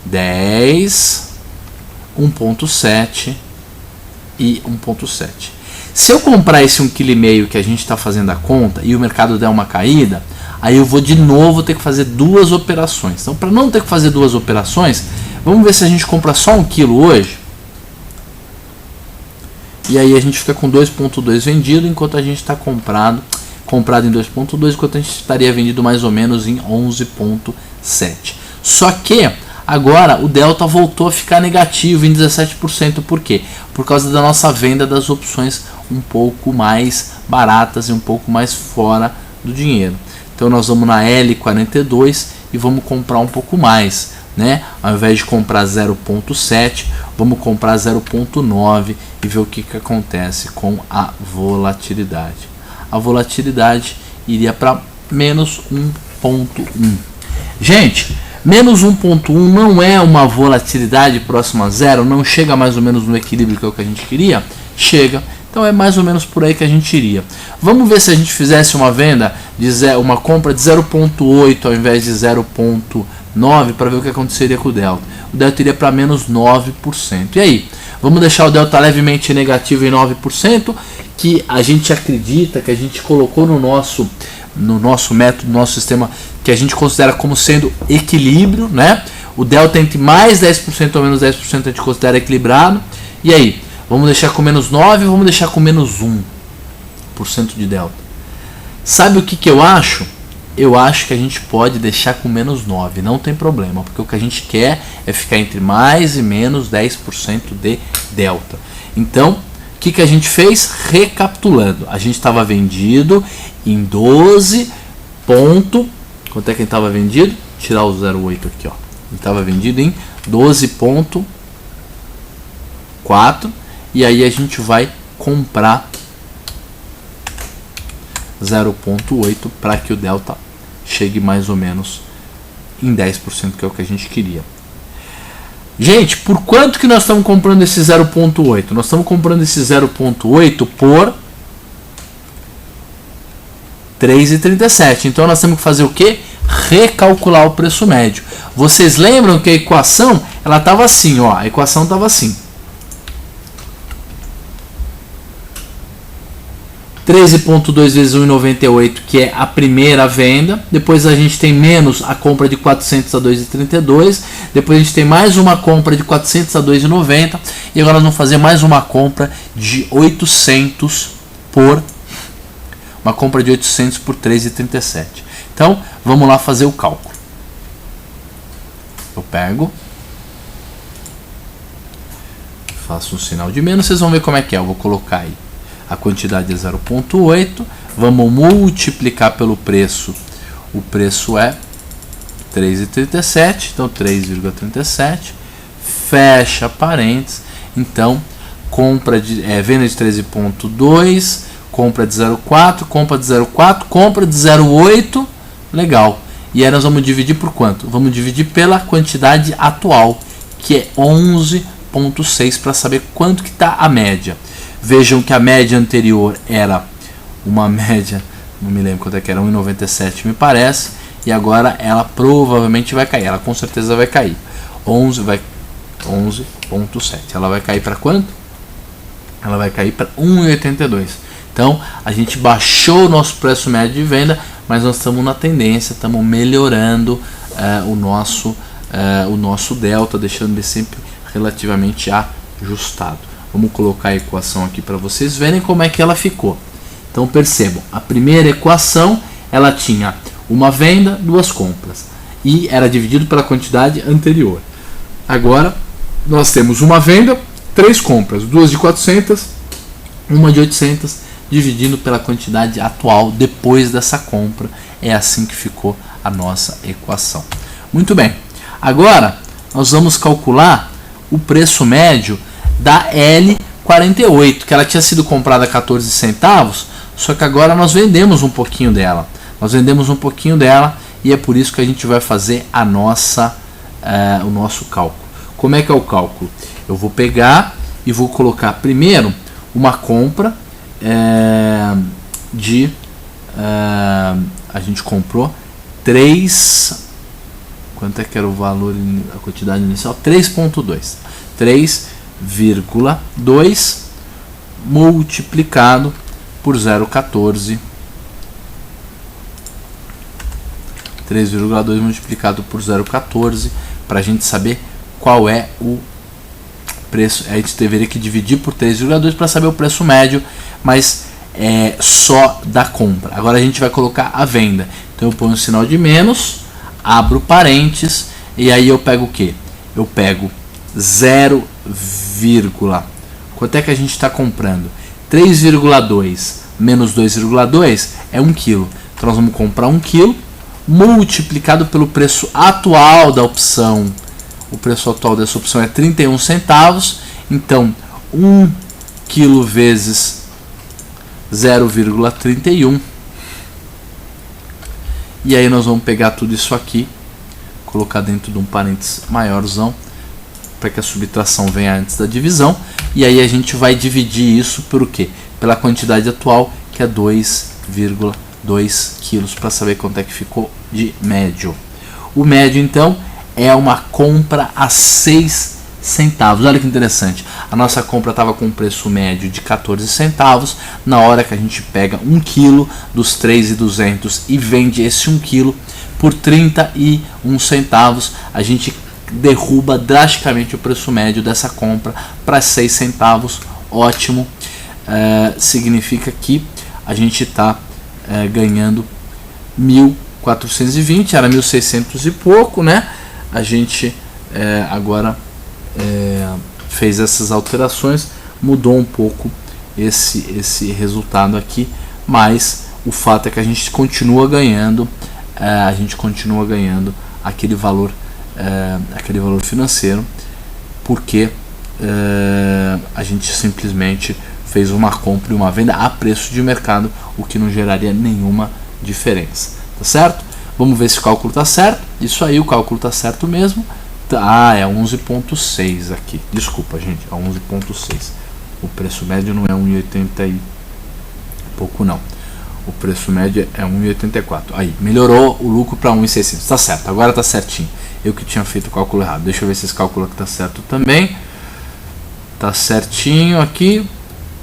10, 1,7 e 1,7. Se eu comprar esse 1,5 kg que a gente está fazendo a conta e o mercado der uma caída, aí eu vou de novo ter que fazer duas operações. Então, para não ter que fazer duas operações, vamos ver se a gente compra só 1 kg hoje. E aí a gente fica com 2,2 vendido, enquanto a gente está comprado em 2,2, enquanto a gente estaria vendido mais ou menos em 11,7. Só que agora o delta voltou a ficar negativo em 17%. Por quê? Por causa da nossa venda das opções um pouco mais baratas e um pouco mais fora do dinheiro. Então nós vamos na L42 e vamos comprar um pouco mais, né? Ao invés de comprar 0,7, vamos comprar 0,9 e ver o que acontece com a volatilidade. A volatilidade iria para menos 1,1. Gente, menos 1,1 não é uma volatilidade próxima a zero, não chega mais ou menos no equilíbrio que é o que a gente queria? Chega. Então é mais ou menos por aí que a gente iria. Vamos ver se a gente fizesse uma venda, uma compra de 0,8 ao invés de 0,9 para ver o que aconteceria com o delta. O delta iria para menos 9%. E aí? Vamos deixar o delta levemente negativo em 9%, que a gente acredita, que a gente colocou no nosso método, no nosso sistema, que a gente considera como sendo equilíbrio, né? O delta entre mais 10% ou menos 10% a gente considera equilibrado. E aí? Vamos deixar com menos 9 ou vamos deixar com menos 1% de delta? Sabe o que eu acho? Eu acho que a gente pode deixar com menos 9, não tem problema, porque o que a gente quer é ficar entre mais e menos 10% de delta. Então, o que a gente fez? Recapitulando, a gente estava vendido em 12 ponto, quanto é que ele estava vendido? Tirar o 0,8 aqui, ó. Ele estava vendido em 12,4 e aí a gente vai comprar 0,8 para que o delta chegue mais ou menos em 10%, que é o que a gente queria. Gente, por quanto que nós estamos comprando esse 0,8? Nós estamos comprando esse 0,8 por 3,37. Então nós temos que fazer o que? Recalcular o preço médio. Vocês lembram que a equação ela estava assim, ó, a equação estava assim: 13,2 vezes 1,98, que é a primeira venda. Depois a gente tem menos a compra de 400 a 2,32. Depois a gente tem mais uma compra de 400 a 2,90. E agora nós vamos fazer mais uma compra de 800 por... Uma compra de 800 por 3,37. Então, vamos lá fazer o cálculo. Eu pego, faço um sinal de menos, vocês vão ver como é que é. Eu vou colocar aí a quantidade é 0,8, vamos multiplicar pelo preço. O preço é 3,37, então 3,37, fecha parênteses. Então, venda de 13,2, compra de 0,4, compra de 0,4, compra de 0,8, legal. E aí nós vamos dividir por quanto? Vamos dividir pela quantidade atual, que é 11,6, para saber quanto que está a média. Vejam que a média anterior era uma média, não me lembro quanto é que era, 1,97 me parece, e agora ela provavelmente vai cair, ela com certeza vai cair. 11,7. Ela vai cair para quanto? Ela vai cair para 1,82. Então, a gente baixou o nosso preço médio de venda, mas nós estamos na tendência, estamos melhorando o nosso delta, deixando ele sempre relativamente ajustado. Vamos colocar a equação aqui para vocês verem como é que ela ficou. Então, percebam, a primeira equação, ela tinha uma venda, duas compras, e era dividido pela quantidade anterior. Agora, nós temos uma venda, três compras, duas de 400, uma de 800, dividindo pela quantidade atual depois dessa compra. É assim que ficou a nossa equação. Muito bem. Agora nós vamos calcular o preço médio da L48, que ela tinha sido comprada a 14 centavos, só que agora nós vendemos um pouquinho dela. E é por isso que a gente vai fazer o nosso cálculo. Como é que é o cálculo? Eu vou pegar e vou colocar primeiro uma compra a gente comprou 3, quanto é que era o valor, a quantidade inicial? 3,2 3,2 multiplicado por 0,14, 3,2 multiplicado por 0,14, para a gente saber qual é o preço. A gente deveria que dividir por 3,2 para saber o preço médio, mas é só da compra. Agora a gente vai colocar a venda. Então eu ponho um sinal de menos, abro parênteses, e aí eu pego o que? Eu pego 0, quanto é que a gente está comprando? 3,2 menos 2,2 é 1 kg. Então nós vamos comprar 1 kg multiplicado pelo preço atual da opção. O preço atual dessa opção é 31 centavos. Então 1 kg vezes 0,31. E aí nós vamos pegar tudo isso aqui, colocar dentro de um parênteses maiorzão, para que a subtração venha antes da divisão. E aí a gente vai dividir isso por o quê? Pela quantidade atual, que é 2,2 quilos, para saber quanto é que ficou de médio. O médio, então, é uma compra a 6 centavos. Olha que interessante. A nossa compra estava com um preço médio de 14 centavos. Na hora que a gente pega 1 kg dos 3,200 e vende esse 1 kg por 31 centavos, a gente derruba drasticamente o preço médio dessa compra para 6 centavos. Ótimo. Significa que a gente está ganhando 1.420, era 1.600 e pouco, né? A gente agora fez essas alterações, mudou um pouco esse resultado aqui, mas o fato é que a gente continua ganhando, aquele valor financeiro, porque a gente simplesmente fez uma compra e uma venda a preço de mercado, o que não geraria nenhuma diferença, tá certo? Vamos ver se o cálculo está certo. Isso aí, o cálculo está certo mesmo. É 11.6 aqui. Desculpa, gente, é 11.6. O preço médio não é 1,80 e pouco, não. O preço médio é 1,84. Aí, melhorou o lucro para 1,600. Tá certo, agora tá certinho. Eu que tinha feito o cálculo errado. Deixa eu ver se esse cálculo aqui tá certo também. Tá certinho aqui.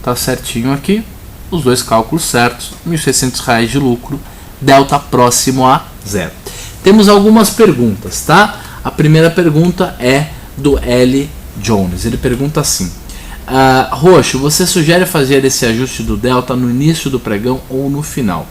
Tá certinho aqui. Os dois cálculos certos. R$ 1.600 de lucro. Delta próximo a zero. Temos algumas perguntas, tá? A primeira pergunta é do L. Jones. Ele pergunta assim: Roxo, você sugere fazer esse ajuste do delta no início do pregão ou no final?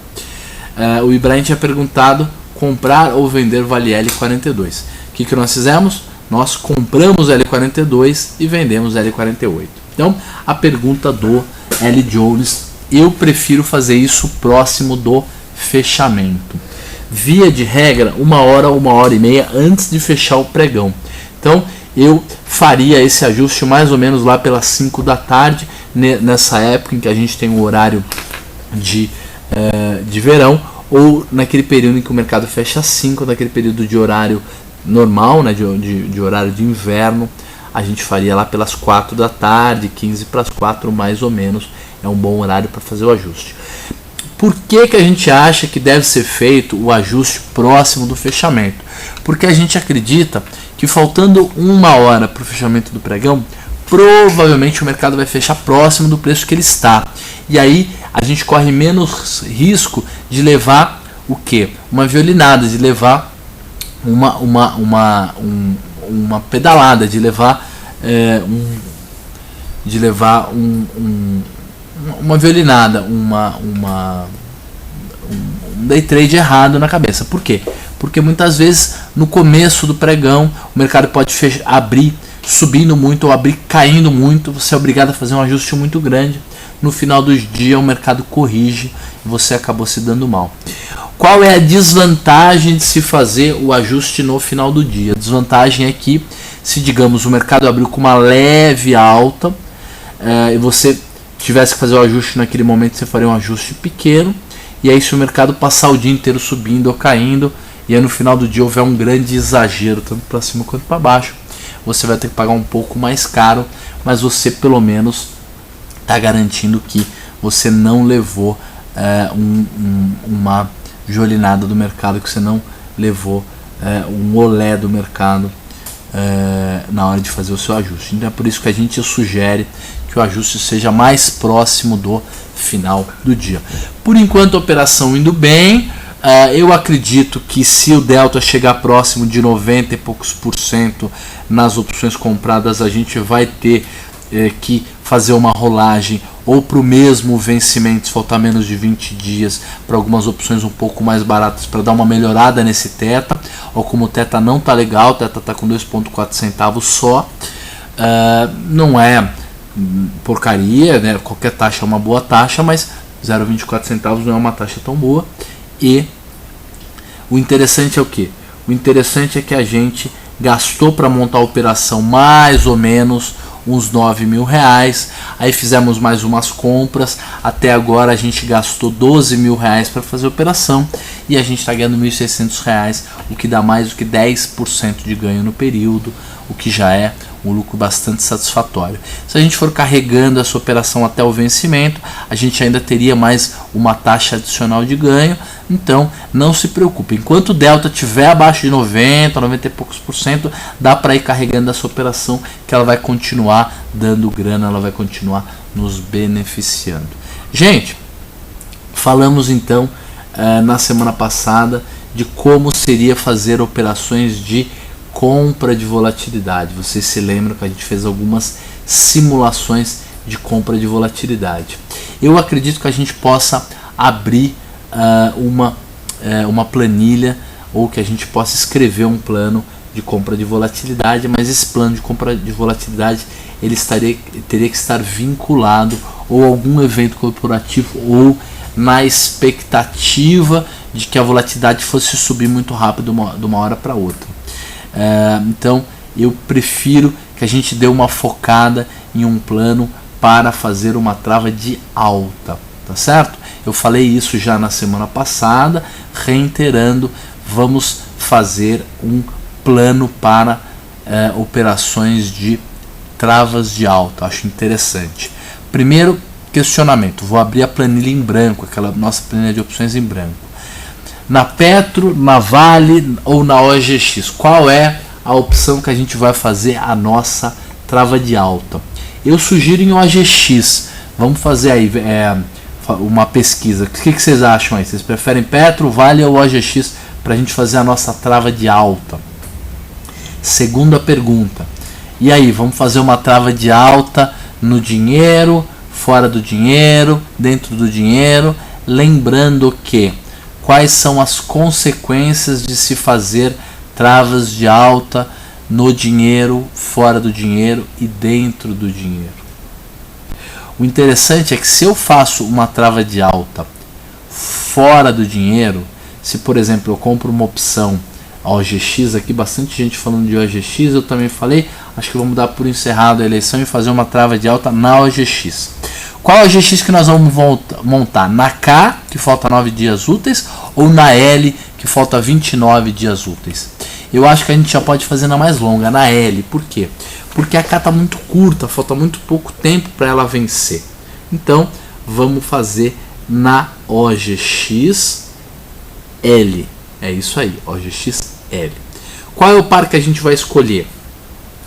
O Ibrahim tinha perguntado comprar ou vender vale L42. O que nós fizemos? Nós compramos L42 e vendemos L48. Então, a pergunta do L. Jones, eu prefiro fazer isso próximo do fechamento. Via de regra, 1 hora, 1h30 antes de fechar o pregão. Então, eu faria esse ajuste mais ou menos lá pelas 5 da tarde, nessa época em que a gente tem o horário de verão, ou naquele período em que o mercado fecha às 5, naquele período de horário normal, né, de horário de inverno, a gente faria lá pelas 4 da tarde, 15 para as 4 mais ou menos, é um bom horário para fazer o ajuste. Por que a gente acha que deve ser feito o ajuste próximo do fechamento? Porque a gente acredita que faltando 1 hora para o fechamento do pregão, provavelmente o mercado vai fechar próximo do preço que ele está. E aí a gente corre menos risco de levar o quê? Uma violinada, de levar uma pedalada, de levar uma violinada, um day trade errado na cabeça. Por quê? Porque muitas vezes no começo do pregão o mercado pode abrir subindo muito ou abrir caindo muito, você é obrigado a fazer um ajuste muito grande. No final do dia o mercado corrige e você acabou se dando mal. Qual é a desvantagem de se fazer o ajuste no final do dia? A desvantagem é que, se digamos o mercado abriu com uma leve alta e você tivesse que fazer o ajuste naquele momento, você faria um ajuste pequeno, e aí se o mercado passar o dia inteiro subindo ou caindo, e aí no final do dia houver um grande exagero, tanto para cima quanto para baixo, você vai ter que pagar um pouco mais caro, mas você pelo menos está garantindo que você não levou uma jolinada do mercado, que você não levou um olé do mercado na hora de fazer o seu ajuste. Então é por isso que a gente sugere que o ajuste seja mais próximo do final do dia. Por enquanto a operação indo bem, eu acredito que se o delta chegar próximo de 90 e poucos % nas opções compradas, a gente vai ter que fazer uma rolagem ou para o mesmo vencimento, se faltar menos de 20 dias, para algumas opções um pouco mais baratas, para dar uma melhorada nesse teta, ou como o teta não tá legal, o teta tá com 2,4 centavos só, não é porcaria, né? Qualquer taxa é uma boa taxa, mas 0,24 centavos não é uma taxa tão boa. E o interessante é o que? O interessante é que a gente gastou para montar a operação mais ou menos uns R$9.000, aí fizemos mais umas compras, até agora a gente gastou R$12.000 para fazer a operação e a gente está ganhando R$1.600, o que dá mais do que 10% de ganho no período, o que já é um lucro bastante satisfatório. Se a gente for carregando essa operação até o vencimento, a gente ainda teria mais uma taxa adicional de ganho, então não se preocupe, enquanto o delta estiver abaixo de 90, 90 e poucos %, dá para ir carregando essa operação, que ela vai continuar dando grana, ela vai continuar nos beneficiando. Gente, falamos então na semana passada de como seria fazer operações de compra de volatilidade. Vocês se lembram que a gente fez algumas simulações de compra de volatilidade. Eu acredito que a gente possa abrir uma planilha, ou que a gente possa escrever um plano de compra de volatilidade, mas esse plano de compra de volatilidade ele teria que estar vinculado ou a algum evento corporativo ou na expectativa de que a volatilidade fosse subir muito rápido de uma hora para outra. Então eu prefiro que a gente dê uma focada em um plano para fazer uma trava de alta, tá certo? Eu falei isso já na semana passada, reiterando, vamos fazer um plano para operações de travas de alta. Acho interessante. Primeiro questionamento, vou abrir a planilha em branco, aquela nossa planilha de opções em branco. Na Petro, na Vale ou na OGX, qual é a opção que a gente vai fazer a nossa trava de alta? Eu sugiro em OGX. Vamos fazer aí uma pesquisa. O que vocês acham aí? Vocês preferem Petro, Vale ou OGX para a gente fazer a nossa trava de alta? Segunda pergunta. E aí, vamos fazer uma trava de alta no dinheiro, fora do dinheiro, dentro do dinheiro? Lembrando que quais são as consequências de se fazer travas de alta no dinheiro, fora do dinheiro e dentro do dinheiro? O interessante é que se eu faço uma trava de alta fora do dinheiro, se por exemplo eu compro uma opção, a OGX aqui, bastante gente falando de OGX, eu também falei, acho que vamos dar por encerrado a eleição e fazer uma trava de alta na OGX. Qual OGX que nós vamos montar? Na K, que falta 9 dias úteis, ou na L, que falta 29 dias úteis? Eu acho que a gente já pode fazer na mais longa, na L. Por quê? Porque a K está muito curta, falta muito pouco tempo para ela vencer. Então, vamos fazer na OGX L. É isso aí, OGX L. Qual é o par que a gente vai escolher?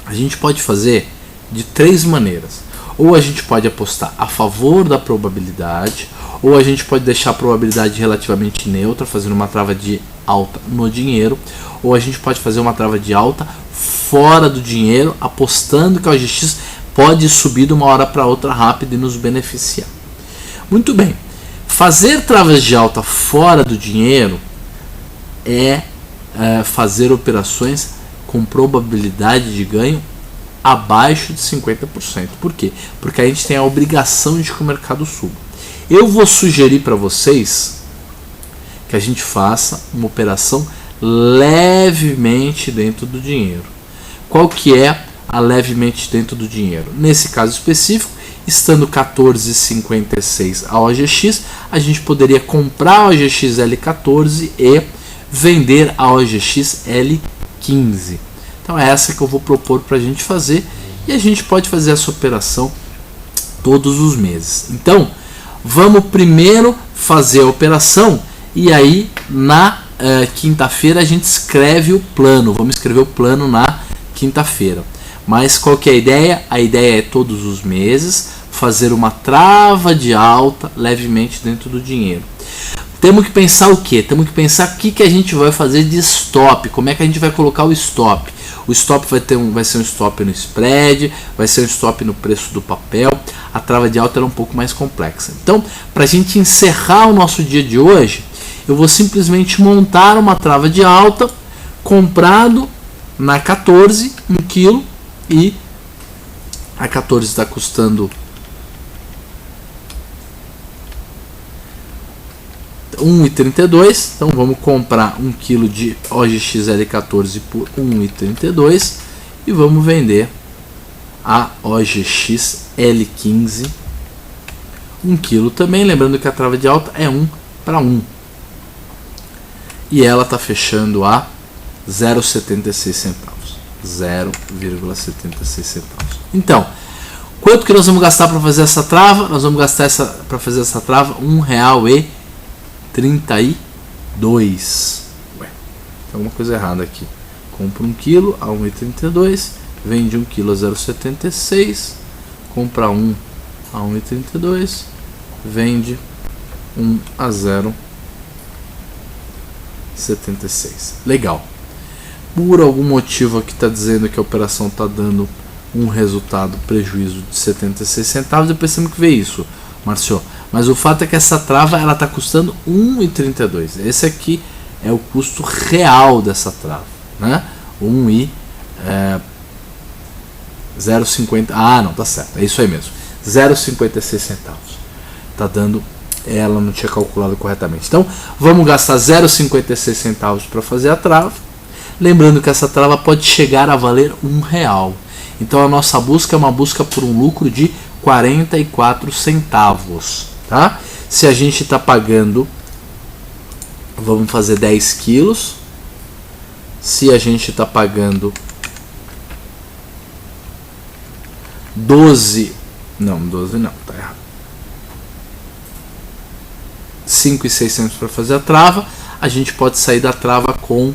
A gente pode fazer de 3 maneiras. Ou a gente pode apostar a favor da probabilidade, ou a gente pode deixar a probabilidade relativamente neutra, fazendo uma trava de alta no dinheiro, ou a gente pode fazer uma trava de alta fora do dinheiro, apostando que a OGX pode subir de uma hora para outra rápido e nos beneficiar. Muito bem, fazer travas de alta fora do dinheiro é fazer operações com probabilidade de ganho abaixo de 50%. Por quê? Porque a gente tem a obrigação de que o mercado suba. Eu vou sugerir para vocês que a gente faça uma operação levemente dentro do dinheiro. Qual que é a levemente dentro do dinheiro? Nesse caso específico, estando 14,56 a OGX, a gente poderia comprar a OGX L14 e vender a OGX L15. Então é essa que eu vou propor para a gente fazer, e a gente pode fazer essa operação todos os meses. Então vamos primeiro fazer a operação, e aí na quinta-feira a gente escreve o plano. Vamos escrever o plano na quinta-feira. Mas qual que é a ideia? A ideia é todos os meses fazer uma trava de alta levemente dentro do dinheiro. Temos que pensar o que? Temos que pensar o que a gente vai fazer de stop. Como é que a gente vai colocar o stop? O stop vai ser um stop no spread, vai ser um stop no preço do papel. A trava de alta é um pouco mais complexa. Então, para a gente encerrar o nosso dia de hoje, eu vou simplesmente montar uma trava de alta comprado na 14, 1 kg, e a 14 está custando R$1,32, então vamos comprar 1 kg de OGX L14 por R$1,32 e vamos vender a OGX L15 1 kg também, lembrando que a trava de alta é 1 para 1 e ela está fechando a 0,76 centavos, 0,76 centavos. Então, quanto que nós vamos gastar para fazer essa trava? Nós vamos gastar para fazer essa trava R$1,32. Ué, tem alguma coisa errada aqui. Compra 1 kg a 1,32, vende 1 kg a 0,76, compra 1 a 1,32, vende 1 a 0,76. Legal. Por algum motivo aqui está dizendo que a operação está dando um resultado, prejuízo de 76 centavos, depois temos que ver isso, Márcio. Mas o fato é que essa trava ela está custando R$1,32. Esse aqui é o custo real dessa trava, né? 0,50. Ah, não, tá certo. É isso aí mesmo. 0,56 centavos. Tá dando. Ela não tinha calculado corretamente. Então, vamos gastar 0,56 centavos para fazer a trava. Lembrando que essa trava pode chegar a valer R$1. Então, a nossa busca é uma busca por um lucro de 44 centavos, tá? Se a gente está pagando, vamos fazer 10 quilos. Se a gente está pagando 12 não, tá errado. 5.600 para fazer a trava, a gente pode sair da trava com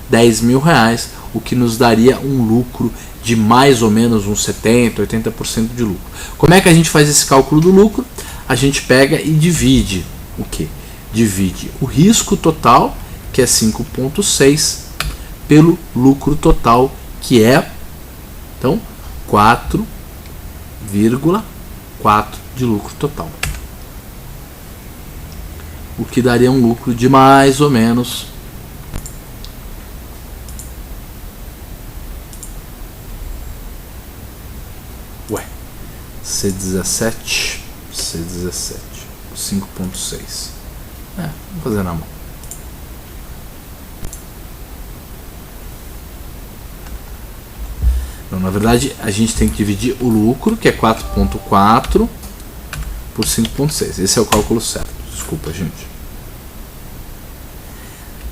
10 mil reais, o que nos daria um lucro de mais ou menos uns 70%, 80% de lucro. Como é que a gente faz esse cálculo do lucro? A gente pega e divide o quê? Divide o risco total, que é 5,6, pelo lucro total, que é, então, 4,4 de lucro total. O que daria um lucro de mais ou menos C17, 5,6. Vamos fazer na mão. Então, na verdade, a gente tem que dividir o lucro, que é 4,4, por 5,6. Esse é o cálculo certo. Desculpa, gente.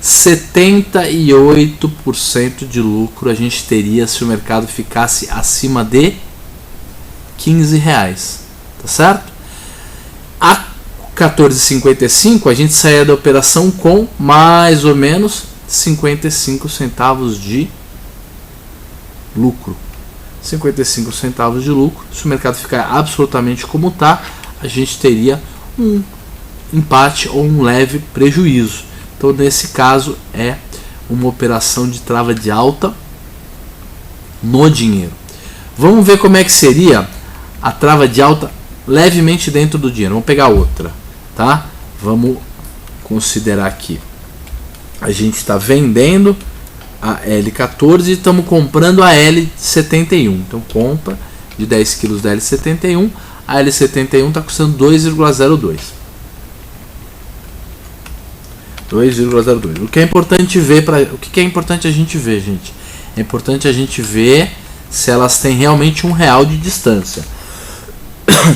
78% de lucro a gente teria se o mercado ficasse acima de 15 reais, tá certo? A 14,55 a gente saía da operação com mais ou menos 55 centavos de lucro. 55 centavos de lucro. Se o mercado ficar absolutamente como está, a gente teria um empate ou um leve prejuízo. Então, nesse caso, é uma operação de trava de alta no dinheiro. Vamos ver como é que seria a trava de alta levemente dentro do dinheiro. Vamos pegar outra, tá? Vamos considerar aqui. A gente está vendendo a L14 e estamos comprando a L71. Então, compra de 10 kg da L71. A L71 está custando 2,02. 2,02. O que é importante ver o que é importante a gente ver, gente? É importante a gente ver se elas têm realmente R$1 de distância.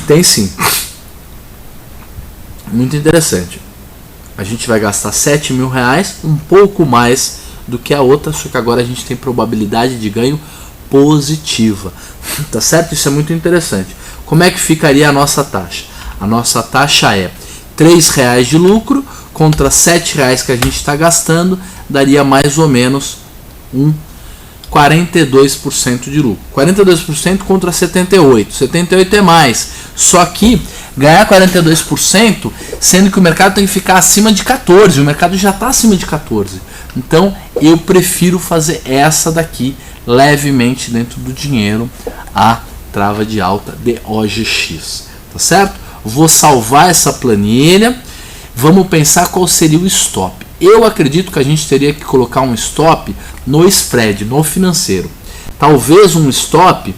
Tem sim. Muito interessante. A gente vai gastar 7 mil reais, um pouco mais do que a outra, só que agora a gente tem probabilidade de ganho positiva. Tá certo? Isso é muito interessante. Como é que ficaria a nossa taxa? A nossa taxa é R$3 de lucro contra R$7 que a gente está gastando, daria mais ou menos um 42% de lucro. 42% contra 78%. 78% é mais. Só que ganhar 42%, sendo que o mercado tem que ficar acima de 14%. O mercado já está acima de 14%. Então eu prefiro fazer essa daqui levemente dentro do dinheiro, a trava de alta de OGX. Tá certo? Vou salvar essa planilha. Vamos pensar qual seria o stop. Eu acredito que a gente teria que colocar um stop no spread, no financeiro. Talvez um stop,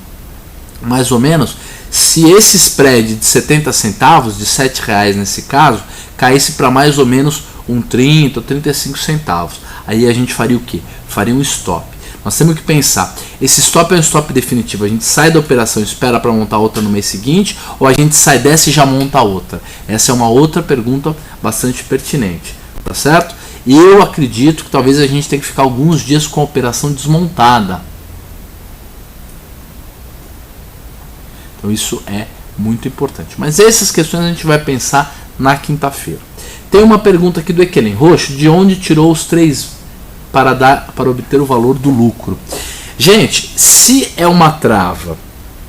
mais ou menos, se esse spread de 70 centavos, de R$7 nesse caso, caísse para mais ou menos um 30 ou 35 centavos. Aí a gente faria o quê? Faria um stop. Nós temos que pensar, esse stop é um stop definitivo, a gente sai da operação e espera para montar outra no mês seguinte, ou a gente sai dessa e já monta outra? Essa é uma outra pergunta bastante pertinente, tá certo? E eu acredito que talvez a gente tenha que ficar alguns dias com a operação desmontada. Então isso é muito importante. Mas essas questões a gente vai pensar na quinta-feira. Tem uma pergunta aqui do Equelen Roxo, de onde tirou os 3 para obter o valor do lucro. Gente, se é uma trava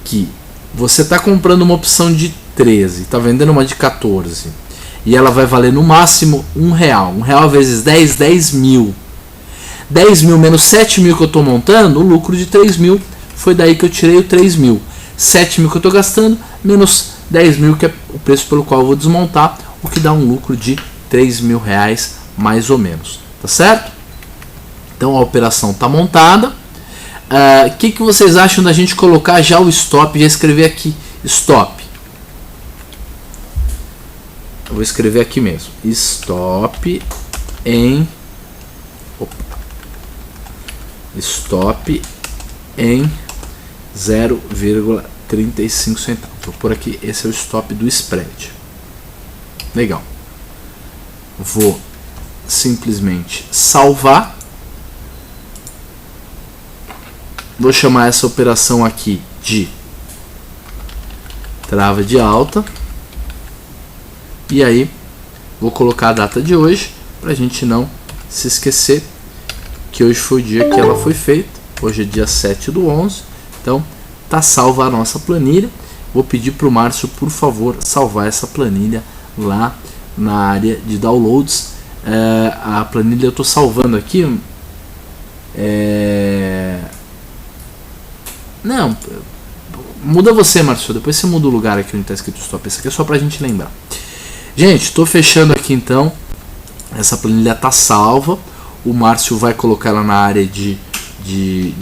que você está comprando uma opção de 13, está vendendo uma de 14, e ela vai valer no máximo R$1. R$1 vezes 10, 10 mil. 10 mil menos 7 mil que eu estou montando, o lucro de 3 mil. Foi daí que eu tirei o 3 mil. 7 mil que eu estou gastando, menos 10 mil, que é o preço pelo qual eu vou desmontar, o que dá um lucro de 3 mil reais, mais ou menos. Tá certo? Então a operação está montada. O que vocês acham da gente colocar já o stop? Já escrever aqui, stop. Eu vou escrever aqui mesmo. Stop em... Stop em 0,35 centavos. Vou por aqui, esse é o stop do spread. Legal. Vou simplesmente salvar. Vou chamar essa operação aqui de trava de alta. E aí vou colocar a data de hoje para a gente não se esquecer que hoje foi o dia que ela foi feita. Hoje é dia 7/11. Então tá salva a nossa planilha. Vou pedir para o Márcio, por favor, salvar essa planilha lá na área de downloads. A planilha eu estou salvando aqui. Não, muda você, Márcio. Depois você muda o lugar aqui onde está escrito stop. Isso aqui é só para a gente lembrar. Gente, estou fechando aqui então. Essa planilha está salva. O Márcio vai colocar ela na área de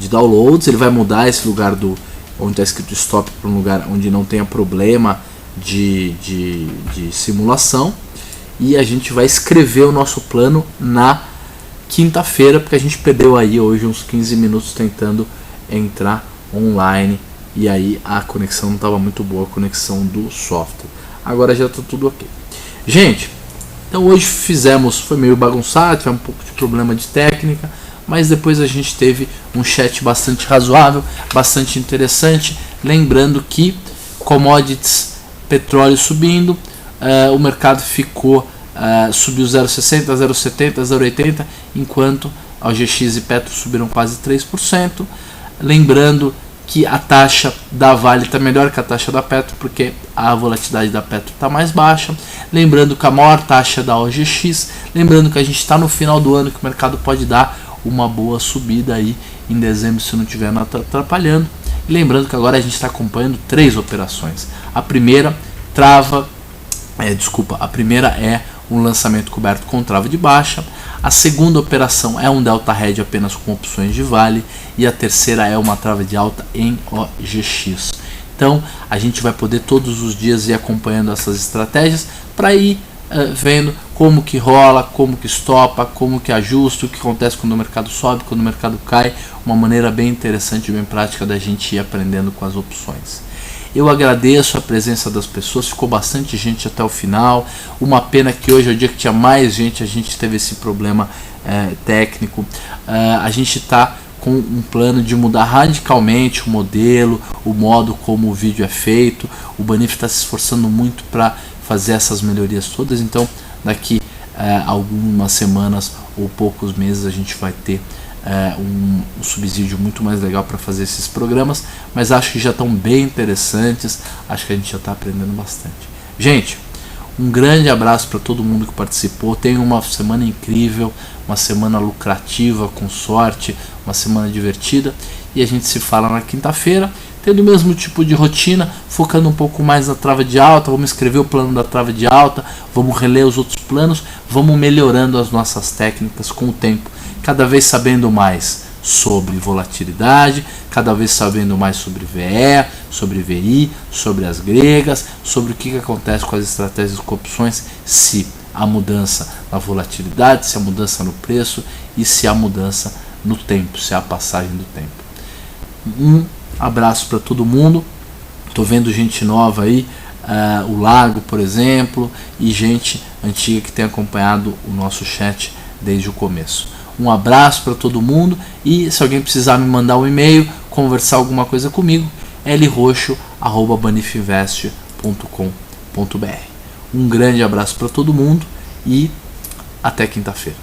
downloads. Ele vai mudar esse lugar onde está escrito stop para um lugar onde não tenha problema de simulação. E a gente vai escrever o nosso plano na quinta-feira, porque a gente perdeu aí hoje uns 15 minutos tentando entrar online. E aí a conexão não estava muito boa, a conexão do software. Agora já está tudo ok. Gente, então hoje foi meio bagunçado, tivemos um pouco de problema de técnica, mas depois a gente teve um chat bastante razoável, bastante interessante. Lembrando que commodities, petróleo subindo, o mercado subiu 0,60, 0,70, 0,80, enquanto a OGX e Petro subiram quase 3%. Lembrando que a taxa da Vale está melhor que a taxa da Petro, porque a volatilidade da Petro está mais baixa. Lembrando que a maior taxa da OGX, lembrando que a gente está no final do ano, que o mercado pode dar uma boa subida aí em dezembro, se não estiver nada atrapalhando. E lembrando que agora a gente está acompanhando 3 operações. A primeira é um lançamento coberto com trava de baixa. A segunda operação é um delta hedge apenas com opções de vale. E a terceira é uma trava de alta em OGX. Então a gente vai poder todos os dias ir acompanhando essas estratégias para ir vendo como que rola, como que estopa, como que ajusta, o que acontece quando o mercado sobe, quando o mercado cai. Uma maneira bem interessante e bem prática da gente ir aprendendo com as opções. Eu agradeço a presença das pessoas, ficou bastante gente até o final. Uma pena que hoje é o dia que tinha mais gente, a gente teve esse problema técnico. A gente está com um plano de mudar radicalmente o modelo, o modo como o vídeo é feito. O Banif está se esforçando muito para fazer essas melhorias todas, então daqui algumas semanas ou poucos meses a gente vai ter um subsídio muito mais legal para fazer esses programas, mas acho que já estão bem interessantes, acho que a gente já está aprendendo bastante. Gente, um grande abraço para todo mundo que participou, tenha uma semana incrível, uma semana lucrativa, com sorte, uma semana divertida, e a gente se fala na quinta-feira, tendo o mesmo tipo de rotina, focando um pouco mais na trava de alta. Vamos escrever o plano da trava de alta, vamos reler os outros planos, vamos melhorando as nossas técnicas com o tempo, cada vez sabendo mais sobre volatilidade, cada vez sabendo mais sobre VE, sobre VI, sobre as gregas, sobre o que acontece com as estratégias com opções, se há mudança na volatilidade, se há mudança no preço e se há mudança no tempo, se há passagem do tempo. Um abraço para todo mundo. Estou vendo gente nova aí, o Lago, por exemplo, e gente antiga que tem acompanhado o nosso chat desde o começo. Um abraço para todo mundo, e se alguém precisar me mandar um e-mail, conversar alguma coisa comigo, lroxo@banifinvest.com.br. Um grande abraço para todo mundo e até quinta-feira.